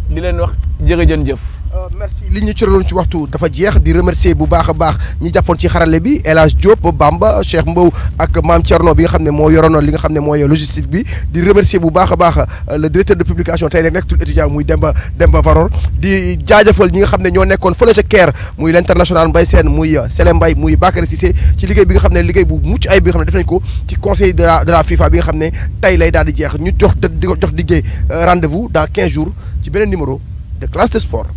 di leen wax jërëjëf. merci li ñu cëraloon ci waxtu dafa jeex di remercier bu baax a baax ñi jàppoon ci xarale bi El Hadj Diop Bamba Cheikh Mbow ak Mame Thierno bi nga xam ne moo yoroon li nga xam ne mooy logistique bi di remercier bu baax a baax le directeur de publication tey nag nekkatul étudiant muy Demba Varor di jaajëfal ñi nga xam ne ñoo nekkoon fële ca Caire muy l'international Mbaye Sène muy Sélé Mbaye muy Bakary Cissé ci liggéey bi nga xam ne liggéey bu mucc ay bi nga xam ne def nañ ko ci conseil de la FIFA bi nga xam ne tey lay daal di jeex ñu jox diggee rendez-vous dans 15 jours ci beneen numéro de Classe de Sport.